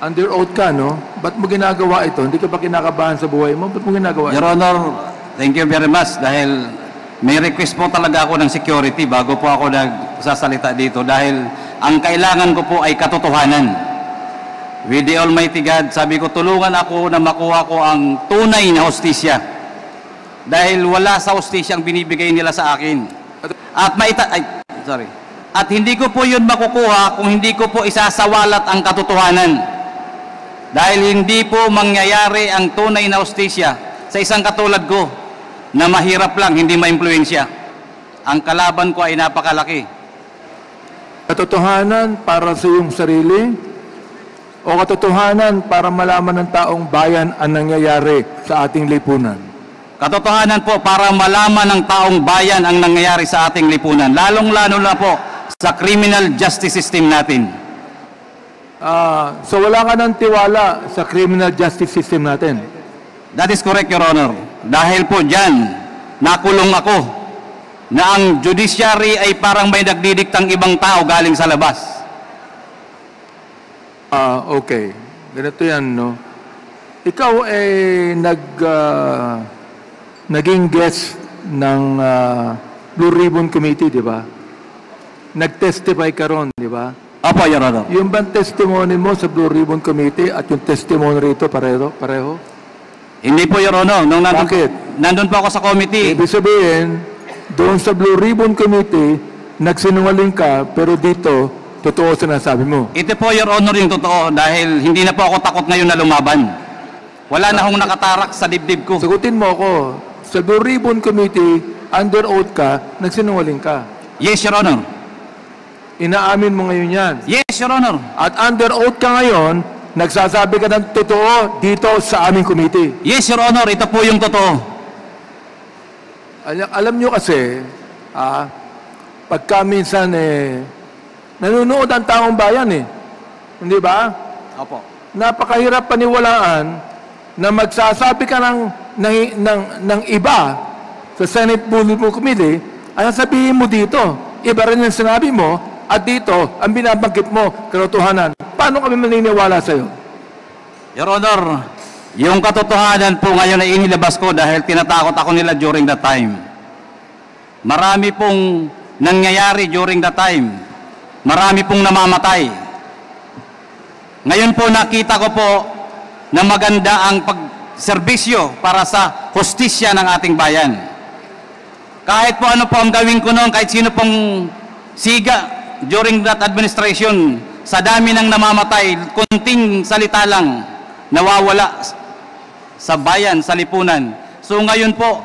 Speaker 4: Under oath ka, no? Ba't mo ginagawa ito? Hindi ka ba kinakabahan sa buhay mo? Ba't mo ginagawa ito?
Speaker 3: Your Honor, thank you very much dahil may request po talaga ako ng security bago po ako nagsasalita dito dahil ang kailangan ko po ay katotohanan. With the Almighty God, sabi ko, tulungan ako na makuha ko ang tunay na hustisya. Dahil wala sa hustisya ang binibigay nila sa akin. At hindi ko po yun makukuha kung hindi ko po isasawalat ang katotohanan. Dahil hindi po mangyayari ang tunay na hustisya sa isang katulad ko na mahirap lang, hindi maimpluwensya. Ang kalaban ko ay napakalaki.
Speaker 4: Katotohanan para sa iyong sarili o katotohanan para malaman ng taong bayan ang nangyayari sa ating lipunan?
Speaker 3: Katotohanan po para malaman ng taong bayan ang nangyayari sa ating lipunan. Lalong-lalo na po sa criminal justice system natin.
Speaker 4: So wala ka ng tiwala sa criminal justice system natin?
Speaker 3: That is correct, Your Honor. Dahil po dyan, nakulong ako na ang judiciary ay parang may nagdidiktang ibang tao galing sa labas.
Speaker 4: Okay. Ganito yan, no? Ikaw ay naging guest ng Blue Ribbon Committee, di ba? Nag-testify ka ron, di ba?
Speaker 3: Opo, Your Honor.
Speaker 4: Yung bang testimony mo sa Blue Ribbon Committee at yung testimony rito pareho?
Speaker 3: Hindi po, Your Honor.
Speaker 4: Bakit?
Speaker 3: Nandun po ako sa committee.
Speaker 4: Ibig sabihin, doon sa Blue Ribbon Committee, nagsinungaling ka, pero dito, totoo sinasabi mo.
Speaker 3: Ito po, Your Honor, yung totoo dahil hindi na po ako takot ngayon na lumaban. Wala na akong nakatarak sa dibdib ko.
Speaker 4: Sagutin mo ako, sa Blue Ribbon Committee, under oath ka, nagsinungaling ka.
Speaker 3: Yes, Your Honor.
Speaker 4: Inaamin mo ngayon yan.
Speaker 3: Yes, Your Honor.
Speaker 4: At under oath ka ngayon, nagsasabi ka ng totoo dito sa aming committee.
Speaker 3: Yes, Your Honor. Ito po yung totoo.
Speaker 4: Alam nyo kasi, pagka minsan nanonood ang taong bayan Hindi ba?
Speaker 3: Opo.
Speaker 4: Napakahirap paniwalaan na magsasabi ka ng iba sa Senate Blue Ribbon Committee, ang sabihin mo dito, iba rin yung sinabi mo, at dito, ang binabanggit mo, katotohanan. Paano kami maniniwala sa'yo?
Speaker 3: Your Honor, yung katotohanan po ngayon ay inilabas ko dahil tinatakot ako nila during that time. Marami pong nangyayari during that time. Marami pong namamatay. Ngayon po nakita ko po na maganda ang pagserbisyo para sa hustisya ng ating bayan. Kahit po ano po ang gawin ko noon, kahit sino pong siga during that administration, sa dami ng namamatay, kunting salita lang, nawawala sa bayan, sa lipunan. So ngayon po,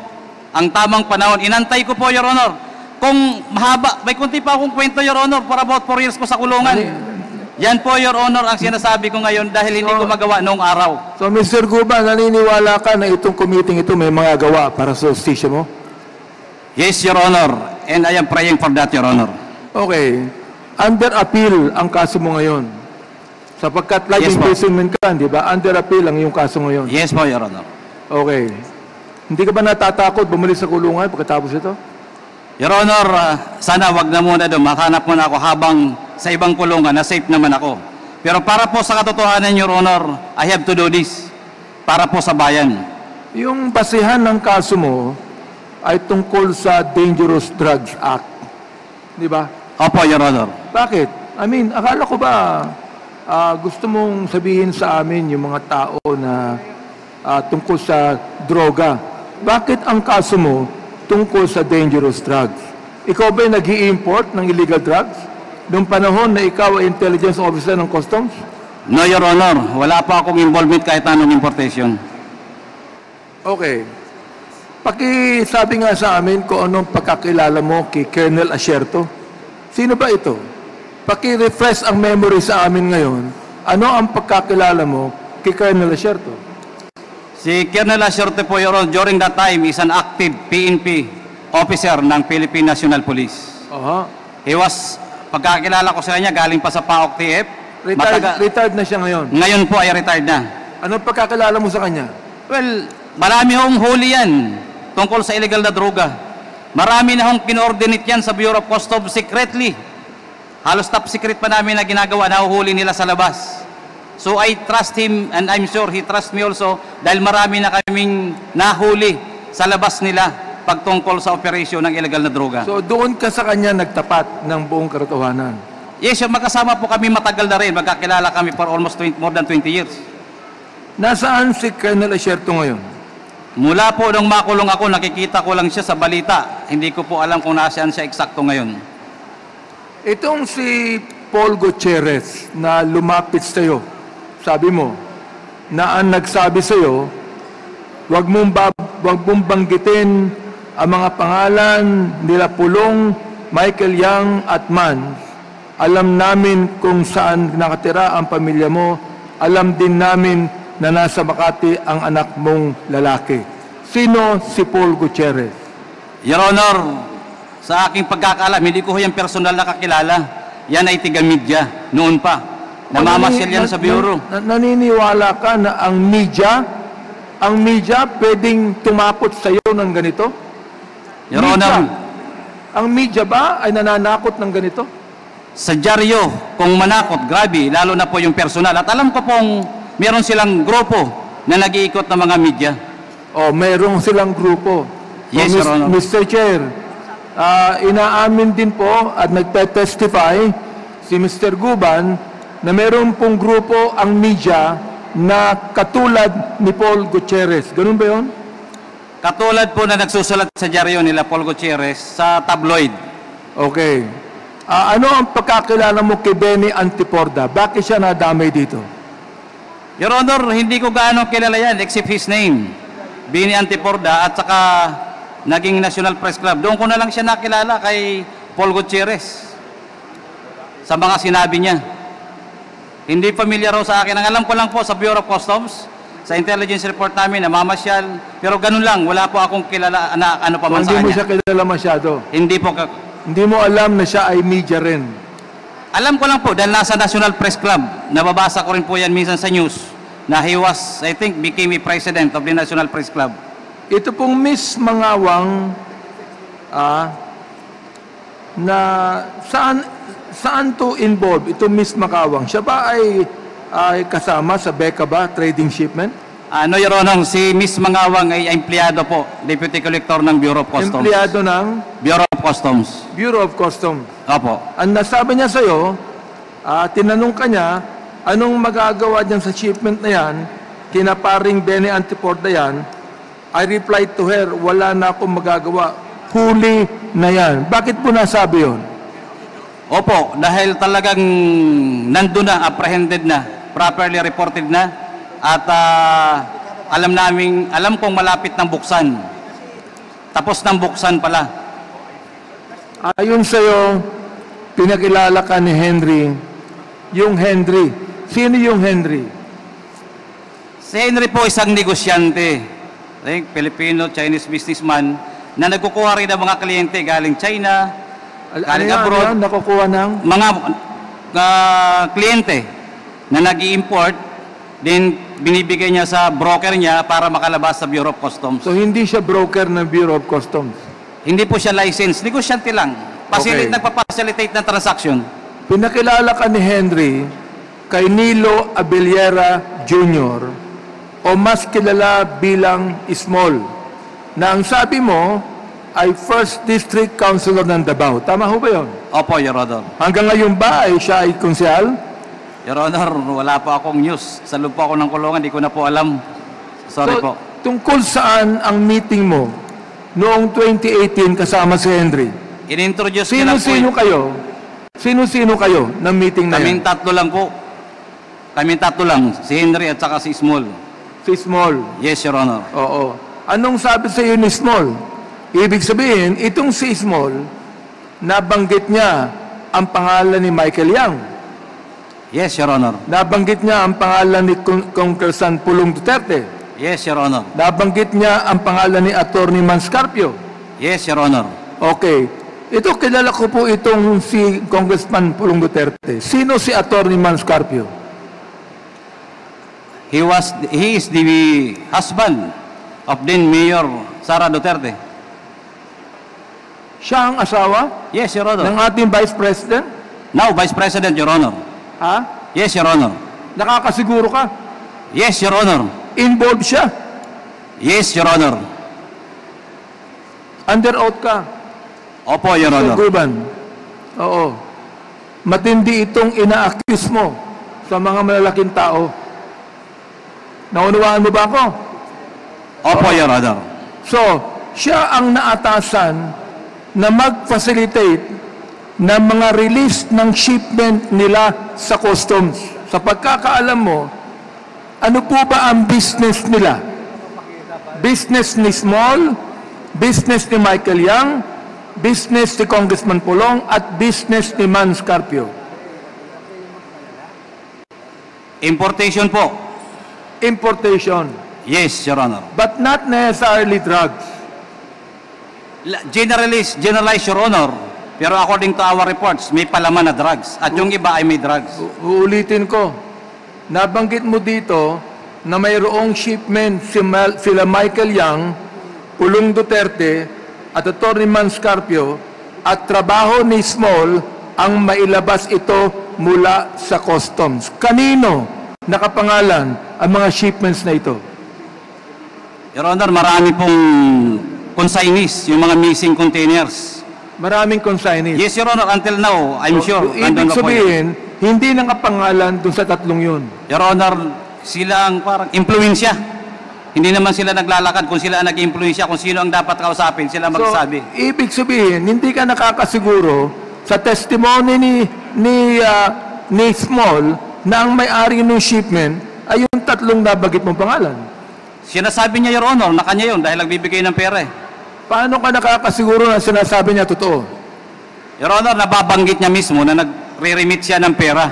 Speaker 3: ang tamang panahon, inantay ko po, Your Honor. Kung mahaba, may kunti pa akong kwento, Your Honor, for about 4 years ko sa kulungan. Yan po, Your Honor, ang sinasabi ko ngayon dahil hindi ko magawa noong araw.
Speaker 4: So, Mr. Guban, naniniwala ka na itong committee ito may mga gawa para sa hustisya mo?
Speaker 3: Yes, Your Honor, and I am praying for that, Your Honor.
Speaker 4: Okay. Under appeal ang kaso mo ngayon. Sapagkat life
Speaker 3: Yes, po.
Speaker 4: imprisonment ka, di ba? Under appeal ang iyong kaso ngayon.
Speaker 3: Yes po, Your Honor.
Speaker 4: Okay. Hindi ka ba natatakot bumalik sa kulungan pagkatapos ito?
Speaker 3: Your Honor, sana wag na muna doon. Makahanap muna ako habang sa ibang kulungan na safe naman ako. Pero para po sa katotohanan, Your Honor, I have to do this para po sa bayan.
Speaker 4: Yung basihan ng kaso mo ay tungkol sa Dangerous Drugs Act. Di ba?
Speaker 3: Opo, Your Honor.
Speaker 4: Bakit? I mean, akala ko ba gusto mong sabihin sa amin yung mga tao na tungkol sa droga? Bakit ang kaso mo tungkol sa dangerous drugs? Ikaw ba'y nag-i-import ng illegal drugs? Noong panahon na ikaw ay intelligence officer ng customs?
Speaker 3: No, Your Honor. Wala pa akong involvement kahit anong importation.
Speaker 4: Okay. Pakisabi nga sa amin kung anong pagkakilala mo kay Colonel Asierto. Sino ba ito? Paki-refresh ang memory sa amin ngayon. Ano ang pagkakilala mo kay Colonel Asierto?
Speaker 3: Si Colonel Asierto po, Your Honor, during that time is an active PNP officer ng Philippine National Police. He was, pagkakilala ko sa kanya, galing pa sa PAOK TF.
Speaker 4: Retired na siya ngayon.
Speaker 3: Ngayon po ay retired na.
Speaker 4: Anong pagkakilala mo sa kanya?
Speaker 3: Well, marami hong huli yan tungkol sa illegal na droga. Marami na hong kinoordinate yan sa Bureau of Customs secretly. Halos top secret pa namin na ginagawa, nahuhuli nila sa labas. So I trust him and I'm sure he trusts me also dahil marami na kaming nahuli sa labas nila pagtungkol sa operasyon ng illegal na droga.
Speaker 4: So doon ka sa kanya nagtapat ng buong katotohanan?
Speaker 3: Yes, magkasama po kami matagal na rin. Magkakilala kami for almost more than 20 years.
Speaker 4: Nasaan si Colonel Asierto ngayon?
Speaker 3: Mula po nung makulong ako, nakikita ko lang siya sa balita. Hindi ko po alam kung nasaan siya eksakto ngayon.
Speaker 4: Itong si Paul Gutierrez na lumapit sa iyo, sabi mo, na ang nagsabi sa iyo, wag mong banggitin ang mga pangalan nila Pulong, Michael Yang at Man. Alam namin kung saan nakatira ang pamilya mo. Alam din namin na nasa Makati ang anak mong lalaki. Sino si Paul Gutierrez?
Speaker 3: Your Honor, sa aking pagkakaalam, hindi ko yung personal na kakilala. Yan ay tiga-media, noon pa. Namamasyal yan sa bureau.
Speaker 4: Naniniwala ka na ang media pwedeng tumapot sa iyo ng ganito?
Speaker 3: Your Honor,
Speaker 4: ang media ba ay nananakot ng ganito?
Speaker 3: sa dyaryo, kung manakot, grabe, lalo na po yung personal. At alam ko pong meron silang grupo na nag-iikot ng mga media.
Speaker 4: Oh, meron silang grupo.
Speaker 3: Yes, Your Honor.
Speaker 4: Mr. Chair, inaamin din po at nagte-testify si Mr. Guban na meron pong grupo ang media na katulad ni Paul Gutierrez. Ganun ba yun?
Speaker 3: Katulad po na nagsusulat sa dyaryo nila Paul Gutierrez sa tabloid.
Speaker 4: Okay. Ano ang pagkakilala mo kay Benny Antiporda? Bakit siya nadamay dito?
Speaker 3: Your Honor, hindi ko gaano kilala yan except his name. Bini Antiporda at saka naging National Press Club. Doon ko na lang siya nakilala kay Paul Gutierrez sa mga sinabi niya. Hindi familiar raw sa akin. Ang alam ko lang po sa Bureau of Customs, sa intelligence report namin, namamasyal. Pero ganun lang, wala po akong kilala na ano pa man sa
Speaker 4: Hindi mo
Speaker 3: kanya.
Speaker 4: siya kilala masyado.
Speaker 3: Hindi po.
Speaker 4: Hindi mo alam na siya ay media rin.
Speaker 3: Alam ko lang po, dahil nasa National Press Club, nababasa ko rin po yan minsan sa news, na he was, I think, became a president of the National Press Club.
Speaker 4: Ito pong Miss Mangawang, na saan to involved? Ito Miss Mangawang, siya ba ay kasama sa BECA ba, trading shipment?
Speaker 3: No, Your Honor, si Miss Mangawang ay empleyado po, Deputy Collector ng Bureau of Customs.
Speaker 4: Empleyado ng
Speaker 3: Bureau of Customs.
Speaker 4: Bureau of Customs.
Speaker 3: Opo.
Speaker 4: Ang nasabi niya sa'yo, tinanong ka niya, anong magagawa diyan sa shipment na yan, kinaparing Bene Antiporda yan, I replied to her, wala na akong magagawa, huli na yan. Bakit po nasabi yun?
Speaker 3: Opo, dahil talagang nandun na, apprehended na, properly reported na, at alam kong malapit ng buksan. Tapos ng buksan pala.
Speaker 4: Ayon sa'yo, pinakilala ka ni Henry, yung Henry. Sino yung Henry?
Speaker 3: Si Henry po isang negosyante, Filipino-Chinese businessman, na nagkukuha rin ng mga kliyente galing China, galing abroad,
Speaker 4: nakukuha ng?
Speaker 3: mga kliyente na nag-i-import, then binibigay niya sa broker niya para makalabas sa Bureau of Customs.
Speaker 4: So hindi siya broker ng Bureau of Customs?
Speaker 3: Hindi po siya licensed, negosyante lang.
Speaker 4: Okay.
Speaker 3: Nagpa-facilitate ng transaction.
Speaker 4: Pinakilala ka ni Henry kay Nilo Abellera Jr. o mas kilala bilang Small, na ang sabi mo ay First District Councilor ng Davao. Tama ho ba yun?
Speaker 3: Opo, Your Honor.
Speaker 4: Hanggang ngayon ba ay siya ay konsehal?
Speaker 3: Your Honor, wala po akong news. Sa loob po ako ng kulungan, di ko na po alam. Sorry
Speaker 4: So,
Speaker 3: po.
Speaker 4: tungkol saan ang meeting mo noong 2018 kasama si Henry?
Speaker 3: In-introduce niya lang po.
Speaker 4: Sino-sino kayo? Sino-sino kayo ng meeting na
Speaker 3: Kaming
Speaker 4: yan?
Speaker 3: tatlo lang po. Kaming tatlo lang. Si Henry at saka si Small.
Speaker 4: Si Small.
Speaker 3: Yes, Your Honor.
Speaker 4: Oo. Anong sabi sa iyo ni Small? Ibig sabihin, itong si Small, nabanggit niya ang pangalan ni Michael Yang.
Speaker 3: Yes, Your Honor.
Speaker 4: Nabanggit niya ang pangalan ni Congressman Pulong Duterte.
Speaker 3: Yes, Your Honor.
Speaker 4: Nabanggit niya ang pangalan ni Attorney Manscarpio.
Speaker 3: Yes, Your Honor.
Speaker 4: Okay. Ito, kilala ko po itong si Congressman Pulong Duterte. Sino si Attorney Manscarpio?
Speaker 3: He is the husband of then Mayor Sara Duterte.
Speaker 4: Siya ang asawa
Speaker 3: Yes, Your Honor.
Speaker 4: ng ating Vice President?
Speaker 3: Now, Vice President, Your Honor.
Speaker 4: Ha?
Speaker 3: Yes, Your Honor.
Speaker 4: Nakakasiguro ka?
Speaker 3: Yes, Your Honor.
Speaker 4: Involved siya?
Speaker 3: Yes, Your Honor.
Speaker 4: Under oath ka?
Speaker 3: Opo, Your
Speaker 4: Sir
Speaker 3: Honor.
Speaker 4: Gurban? Oo. Matindi itong ina-accuse mo sa mga malalaking tao. Naunawaan mo ba ako?
Speaker 3: Opo, Your Honor.
Speaker 4: So, siya ang naatasan na mag-facilitate ng mga release ng shipment nila sa customs. Sa pagkakaalam mo, ano po ba ang business nila? Business ni Small, business ni Michael Yang, business ni Congressman Pulong, at business ni Manscarpio.
Speaker 3: Importation po.
Speaker 4: Importation,
Speaker 3: Yes, Your Honor.
Speaker 4: but not necessarily drugs.
Speaker 3: Generalized, Your Honor. Pero according to our reports, may palaman na drugs. At yung iba ay may drugs.
Speaker 4: Uulitin ko, nabanggit mo dito na mayroong shipment sila Michael Yang, Pulong Duterte, at Atty. Manscarpio, at trabaho ni Small ang mailabas ito mula sa customs. Kanino nakapangalan ang mga shipments na ito?
Speaker 3: Your Honor, marami pong consignees, yung mga missing containers.
Speaker 4: Maraming consignees.
Speaker 3: Yes, Your Honor, until now, I'm sure.
Speaker 4: Ibig sabihin, hindi nakapangalan dun sa tatlong yun.
Speaker 3: Your Honor, sila ang parang impluensya. Hindi naman sila naglalakad kung sila ang nag-impluensya, kung sino ang dapat kausapin, sila magsasabi.
Speaker 4: So, ibig sabihin, hindi ka nakakasiguro sa testimony ni Small na ang may-ari ng shipment ay yung tatlong nabagit mong pangalan.
Speaker 3: Sinasabi niya, Your Honor, na kanya yun dahil nagbibigay ng pera eh.
Speaker 4: Paano ka nakakasiguro na sinasabi niya totoo?
Speaker 3: Your Honor, nababanggit niya mismo na nagre-remit siya ng pera.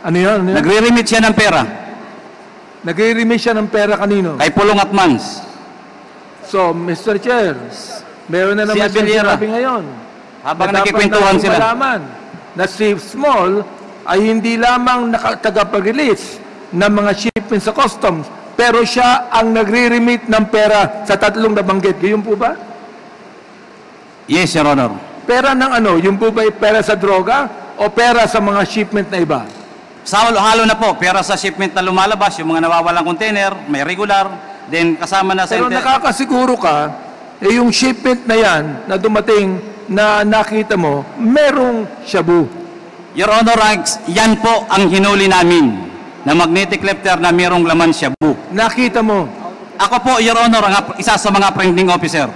Speaker 4: Ano yun? Ano yun?
Speaker 3: Nagre-remit siya ng pera
Speaker 4: Nagre-remit siya ng pera kanino?
Speaker 3: kay Pulong at Mans.
Speaker 4: So, Mr. Chair, meron na
Speaker 3: Si
Speaker 4: naman siyang
Speaker 3: Abelera.
Speaker 4: sinabi ngayon.
Speaker 3: Habang
Speaker 4: na dapat
Speaker 3: nagkikwentuhan
Speaker 4: natin
Speaker 3: sila.
Speaker 4: malaman na si Small ay hindi lamang tagapag-release ng mga shipments sa customs, pero siya ang nagre-remit ng pera sa tatlong nabanggit. Yun po ba?
Speaker 3: Yes, Your Honor.
Speaker 4: Pera ng ano? Yung po ba ay pera sa droga o pera sa mga shipment na iba?
Speaker 3: Sa halo na po, pera sa shipment na lumalabas, yung mga nawawalang container, may regular, then kasama na sa...
Speaker 4: Pero nakakasiguro ka, yung shipment na yan na dumating na nakita mo, merong shabu.
Speaker 3: Your Honor, yan po ang hinuli namin na magnetic lifter na mayroong laman shabu.
Speaker 4: Nakita mo.
Speaker 3: Ako po, Your Honor, isa sa mga apprehending officer.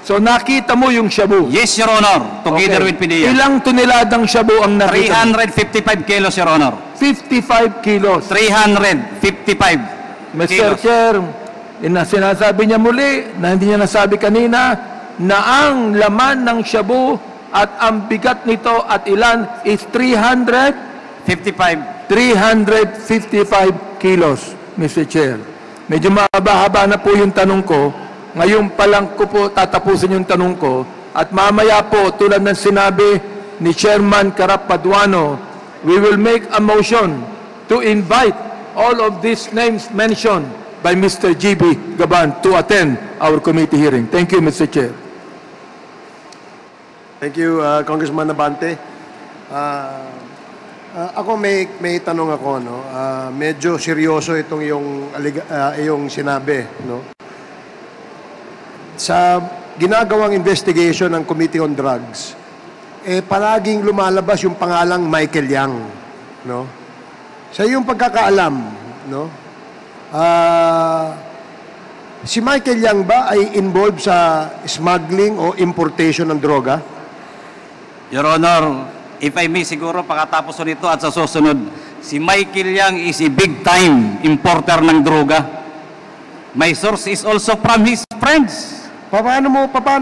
Speaker 4: So nakita mo yung shabu.
Speaker 3: Yes, Your Honor, together with PDEA.
Speaker 4: Ilang toneladang shabu ang nakita mo?
Speaker 3: 355 kilos, Your Honor.
Speaker 4: 55 kilos.
Speaker 3: 355
Speaker 4: Mr.
Speaker 3: kilos.
Speaker 4: Chair, sinasabi niya muli na hindi niya nasabi kanina na ang laman ng shabu at ang bigat nito at ilan is
Speaker 3: 55.
Speaker 4: 355 kilos, Mr. Chair. Medyo mahaba-haba na po yung tanong ko. Ngayon pa lang ko po tatapusin yung tanong ko. At mamaya po, tulad ng sinabi ni Chairman Karap Paduano, we will make a motion to invite all of these names mentioned by Mr. GB Gaban to attend our committee hearing. Thank you, Mr. Chair.
Speaker 1: Thank you, Congressman Nabante. Ako may tanong ako, no. Medyo seryoso itong yung sinabi, no. Sa ginagawang investigation ng Committee on Drugs, palaging lumalabas yung pangalang Michael Yang, no. Sa iyong pagkakaalam, no. Si Michael Yang ba ay involved sa smuggling o importation ng droga?
Speaker 3: Your Honor, if I may siguro pakatapos nito at sa susunod, si Michael Yang is a big-time importer ng droga. My source is also from his friends.
Speaker 1: Paano mo ba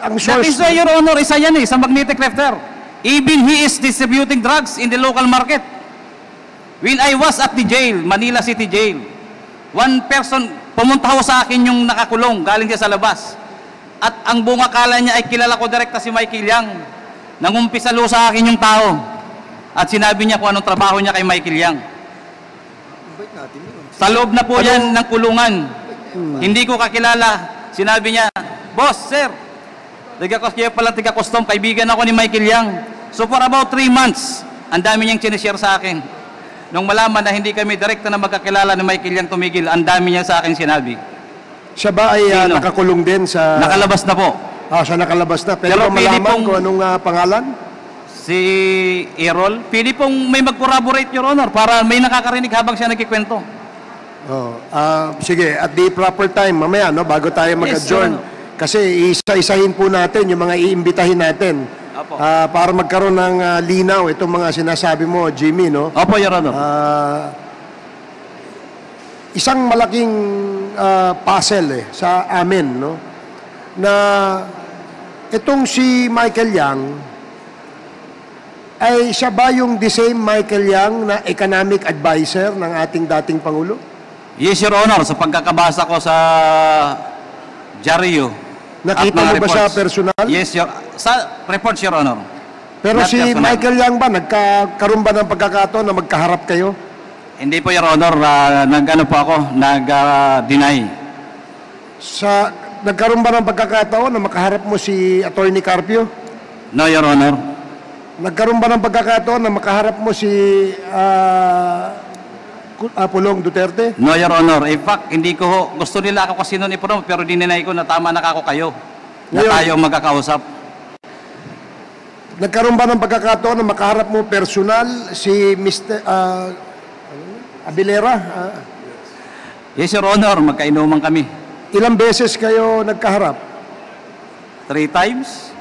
Speaker 1: ang
Speaker 3: That
Speaker 1: source?
Speaker 3: is why, Your Honor, isa yan sa magnetic lifter. Even he is distributing drugs in the local market. When I was at the jail, Manila City Jail, one person, pumunta ho sa akin yung nakakulong, galing siya sa labas. At ang buong akala niya ay kilala ko direkta si Michael Yang. Nangumpisa lo sa akin yung tao. At sinabi niya kung anong trabaho niya kay Michael Yang. Sa loob na po yan ng kulungan. Hindi ko kakilala. Sinabi niya, Boss, sir, kaya pala tiga-custom, kaibigan ako ni Michael Yang. So for about 3 months, ang dami niyang sinishare sa akin. Nung malaman na hindi kami direkta na magkakilala ni Michael Yang tumigil, ang dami niya sa akin sinabi.
Speaker 1: Siya ba ay
Speaker 3: Sino?
Speaker 1: nakakulong din sa...
Speaker 3: Nakalabas na po.
Speaker 1: Siya nakalabas na. Pwede
Speaker 3: Pero
Speaker 1: ba
Speaker 3: pili
Speaker 1: malaman
Speaker 3: pong-
Speaker 1: kung anong pangalan?
Speaker 3: Si Errol, pili pong may mag-corroborate, Your Honor, para may nakakarinig habang siya nagkikwento.
Speaker 1: Sige, at the proper time, mamaya, no, bago tayo mag-adjourn.
Speaker 3: Yes,
Speaker 1: Kasi isa-isahin po natin yung mga iimbitahin natin.
Speaker 3: Opo.
Speaker 1: Para magkaroon ng linaw itong mga sinasabi mo, Jimmy, no?
Speaker 3: Opo, Your Honor.
Speaker 1: Isang malaking puzzle sa amin, no? Na itong si Michael Yang ay siya ba yung the same Michael Yang na economic advisor ng ating dating Pangulo?
Speaker 3: Yes, Your Honor, sa pagkakabasa ko sa dyaryo.
Speaker 1: Nakita
Speaker 3: at mga
Speaker 1: mo ba siya
Speaker 3: reports.
Speaker 1: personal?
Speaker 3: Yes, sa reports, Your Honor.
Speaker 1: Pero
Speaker 3: Not
Speaker 1: si
Speaker 3: personal.
Speaker 1: Michael Yang ba, nagkaroon ba ng pagkakataon na magkaharap kayo?
Speaker 3: Hindi po, Your Honor, nag-ano po ako, nag-deny.
Speaker 1: Nagkaroon ba ng pagkakataon na makaharap mo si Attorney Carpio?
Speaker 3: No, Your Honor.
Speaker 1: Nagkaroon ba ng pagkakataon na makaharap mo si Pulong Duterte?
Speaker 3: No, Your Honor. In fact, hindi ko ho, gusto nila ako kasi noon ipromote, pero dininay ko na tama na ako kayo. Na
Speaker 1: Ngayon-
Speaker 3: tayo magkakausap.
Speaker 1: Nagkaroon ba ng pagkakataon na makaharap mo personal si Mr. Abilera?
Speaker 3: Yes, Your Honor, magkainuman kami.
Speaker 1: Ilang beses kayo nagkaharap?
Speaker 3: 3 times.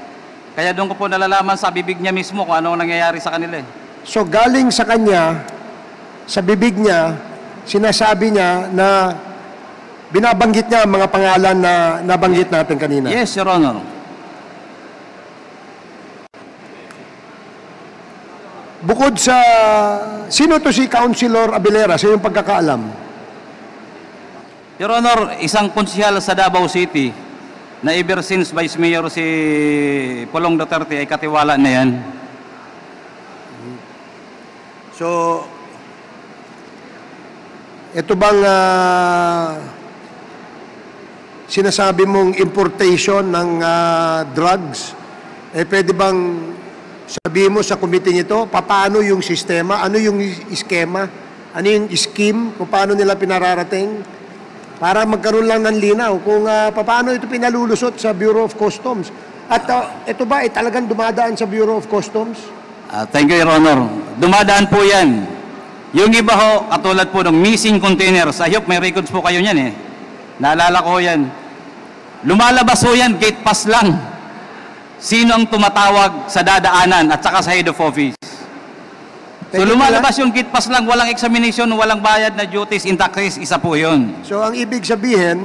Speaker 3: Kaya doon ko po nalalaman sa bibig niya mismo kung ano ang nangyayari sa kanila.
Speaker 1: So galing sa kanya, sa bibig niya, sinasabi niya na binabanggit niya ang mga pangalan na nabanggit natin kanina.
Speaker 3: Yes, Your Honor.
Speaker 1: Bukod sa, sino to si Councilor Abilera sa iyong pagkakaalam?
Speaker 3: Your Honor, isang konsyal sa Davao City na ever since Vice Mayor si Pulong Duterte ay katiwala na yan.
Speaker 1: So, ito bang sinasabi mong importation ng drugs, pwede bang sabihin mo sa committee ito, paano yung sistema, ano yung iskema, ano yung scheme, kung paano nila pinararating, para magkaroon lang ng linaw kung paano ito pinalulusot sa Bureau of Customs. At ito ba ay talagang dumadaan sa Bureau of Customs?
Speaker 3: Thank you, Your Honor. Dumadaan po yan. Yung iba ho, katulad po ng missing containers, I hope may records po kayo niyan eh. Naalala ko yan. Lumalabas ho yan, gate pass lang. Sino ang tumatawag sa dadaanan at saka sa head of office. So lumalabas yung gate pass lang, walang examination, walang bayad na duties in taxes, isa po yun.
Speaker 1: So ang ibig sabihin,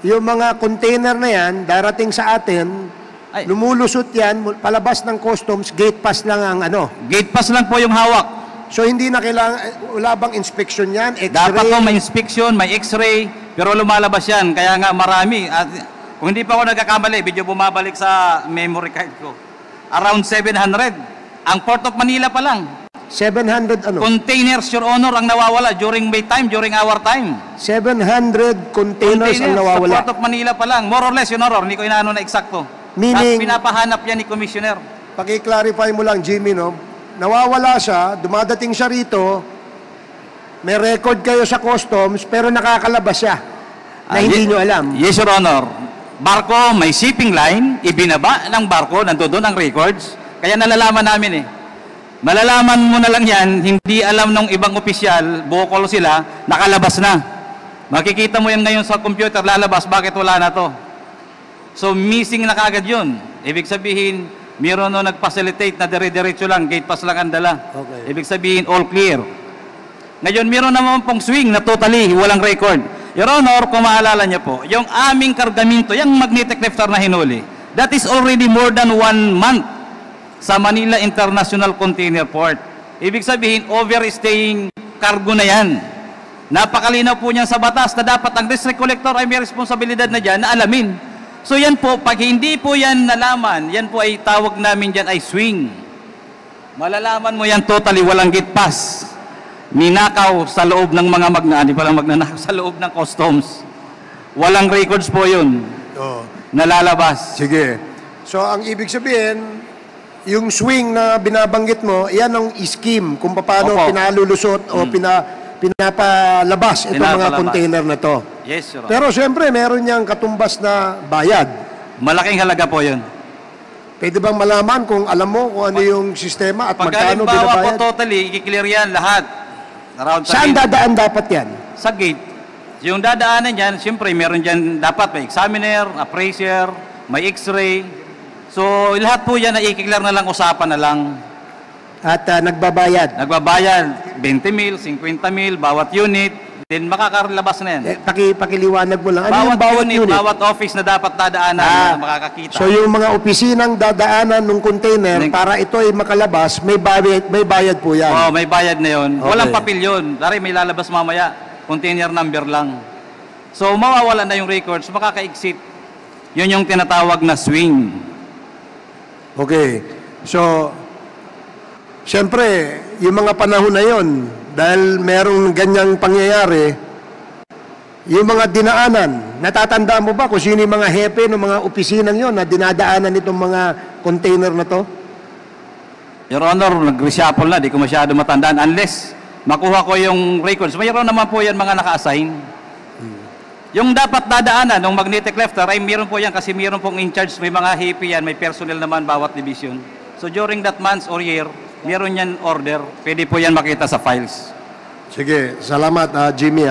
Speaker 1: yung mga container na yan, darating sa atin, lumulusot yan, palabas ng customs, gate pass lang ang ano.
Speaker 3: Gate pass lang po yung hawak.
Speaker 1: So hindi na kailangan, wala bang inspection yan? X-ray?
Speaker 3: Dapat po may inspection, may x-ray, pero lumalabas yan. Kaya nga marami. At kung hindi pa ako nagkakamali, medyo bumabalik sa memory card ko. Around 700. Ang Port of Manila pa lang.
Speaker 1: 700 ano?
Speaker 3: Containers, Your Honor, ang nawawala during May time, during our time.
Speaker 1: 700 containers ang nawawala.
Speaker 3: Sa Port of Manila pa lang. More or less, Your Honor, hindi ko inaano na eksakto.
Speaker 1: Meaning,
Speaker 3: at pinapahanap yan ni Commissioner.
Speaker 1: Paki-clarify mo lang, Jimmy, no? Nawawala siya, dumadating siya rito, may record kayo sa customs, pero nakakalabas siya na hindi nyo alam.
Speaker 3: Yes, Your Honor. Barko, may shipping line, ibinaba ng barko, nandoon ang records. Kaya nalalaman namin eh. Malalaman mo na lang yan, hindi alam ng ibang opisyal, bukol sila, nakalabas na. Makikita mo yan ngayon sa computer, lalabas, bakit wala na to? So, missing na kagad yun. Ibig sabihin, mayroon no nag-facilitate na dire-diretso lang, gate pass lang ang dala.
Speaker 1: Okay.
Speaker 3: Ibig sabihin, all clear. Ngayon, mayroon naman pong swing na totally walang record. Your Honor, kung maalala niyo po, yung aming kargamento, yung magnetic lifter na hinuli, that is already more than 1 month sa Manila International Container Port. Ibig sabihin, overstaying cargo na yan. Napakalinaw po niyan sa batas na dapat ang district collector ay may responsibilidad na dyan na alamin. So yan po, pag hindi po yan nalaman, yan po ay tawag namin dyan ay swing. Malalaman mo yan totally, walang gate pass. Ninakaw sa loob ng mga magnanakaw sa loob ng customs. Walang records po yun. Nalalabas.
Speaker 1: Sige. So, ang ibig sabihin, yung swing na binabanggit mo, yan ang scheme kung paano
Speaker 3: Opo.
Speaker 1: pinalulusot o pinapalabas itong mga container na to.
Speaker 3: Yes, Your Honor.
Speaker 1: Pero siyempre, meron niyang katumbas na bayad.
Speaker 3: Malaking halaga po yun.
Speaker 1: Pwede bang malaman kung alam mo kung ano yung sistema at
Speaker 3: Pag
Speaker 1: magkano
Speaker 3: halimbawa po
Speaker 1: binabayad?
Speaker 3: totally, i-clear yan lahat. Around
Speaker 1: Saan
Speaker 3: gate.
Speaker 1: dadaan dapat yan?
Speaker 3: Sa gate. Yung dadaanan dyan, siyempre meron dyan dapat may examiner, appraiser, may x-ray. So lahat po yan na i-clear na lang, usapan na lang.
Speaker 1: At nagbabayad.
Speaker 3: Nagbabayad 20 mil, 50 mil, bawat unit. Then makakalabas na yan.
Speaker 1: Pakiliwanag mo lang. Ano yung bawat unit?
Speaker 3: Bawat office na dapat dadaanan na makakakita.
Speaker 1: So yung mga opisinang dadaanan ng container para ito ay makalabas, may bayad po yan.
Speaker 3: Oh, may bayad na yun.
Speaker 1: Okay.
Speaker 3: Walang papel yun. Dari may lalabas mamaya. Container number lang. So mawawala na yung records, makaka-exit. Yun yung tinatawag na swing.
Speaker 1: Okay. So, siyempre, yung mga panahon na yon, dahil merong ganyang pangyayari, yung mga dinaanan, natatandaan mo ba kung sino yung mga hepe ng mga opisinang yon na dinadaanan itong mga container na to?
Speaker 3: Your Honor, nag-reshuffle na, di ko masyado matandaan. Unless makuha ko yung records. Mayroon naman po yan mga naka-assign. Yung dapat dadaanan ng magnetic lifter, ay mayroon po yan kasi mayroon pong in-charge, may mga hepe yan, may personnel naman bawat division. So during that month or year, meron yan order. Pwede po yan makita sa files.
Speaker 1: Sige, salamat Jimmy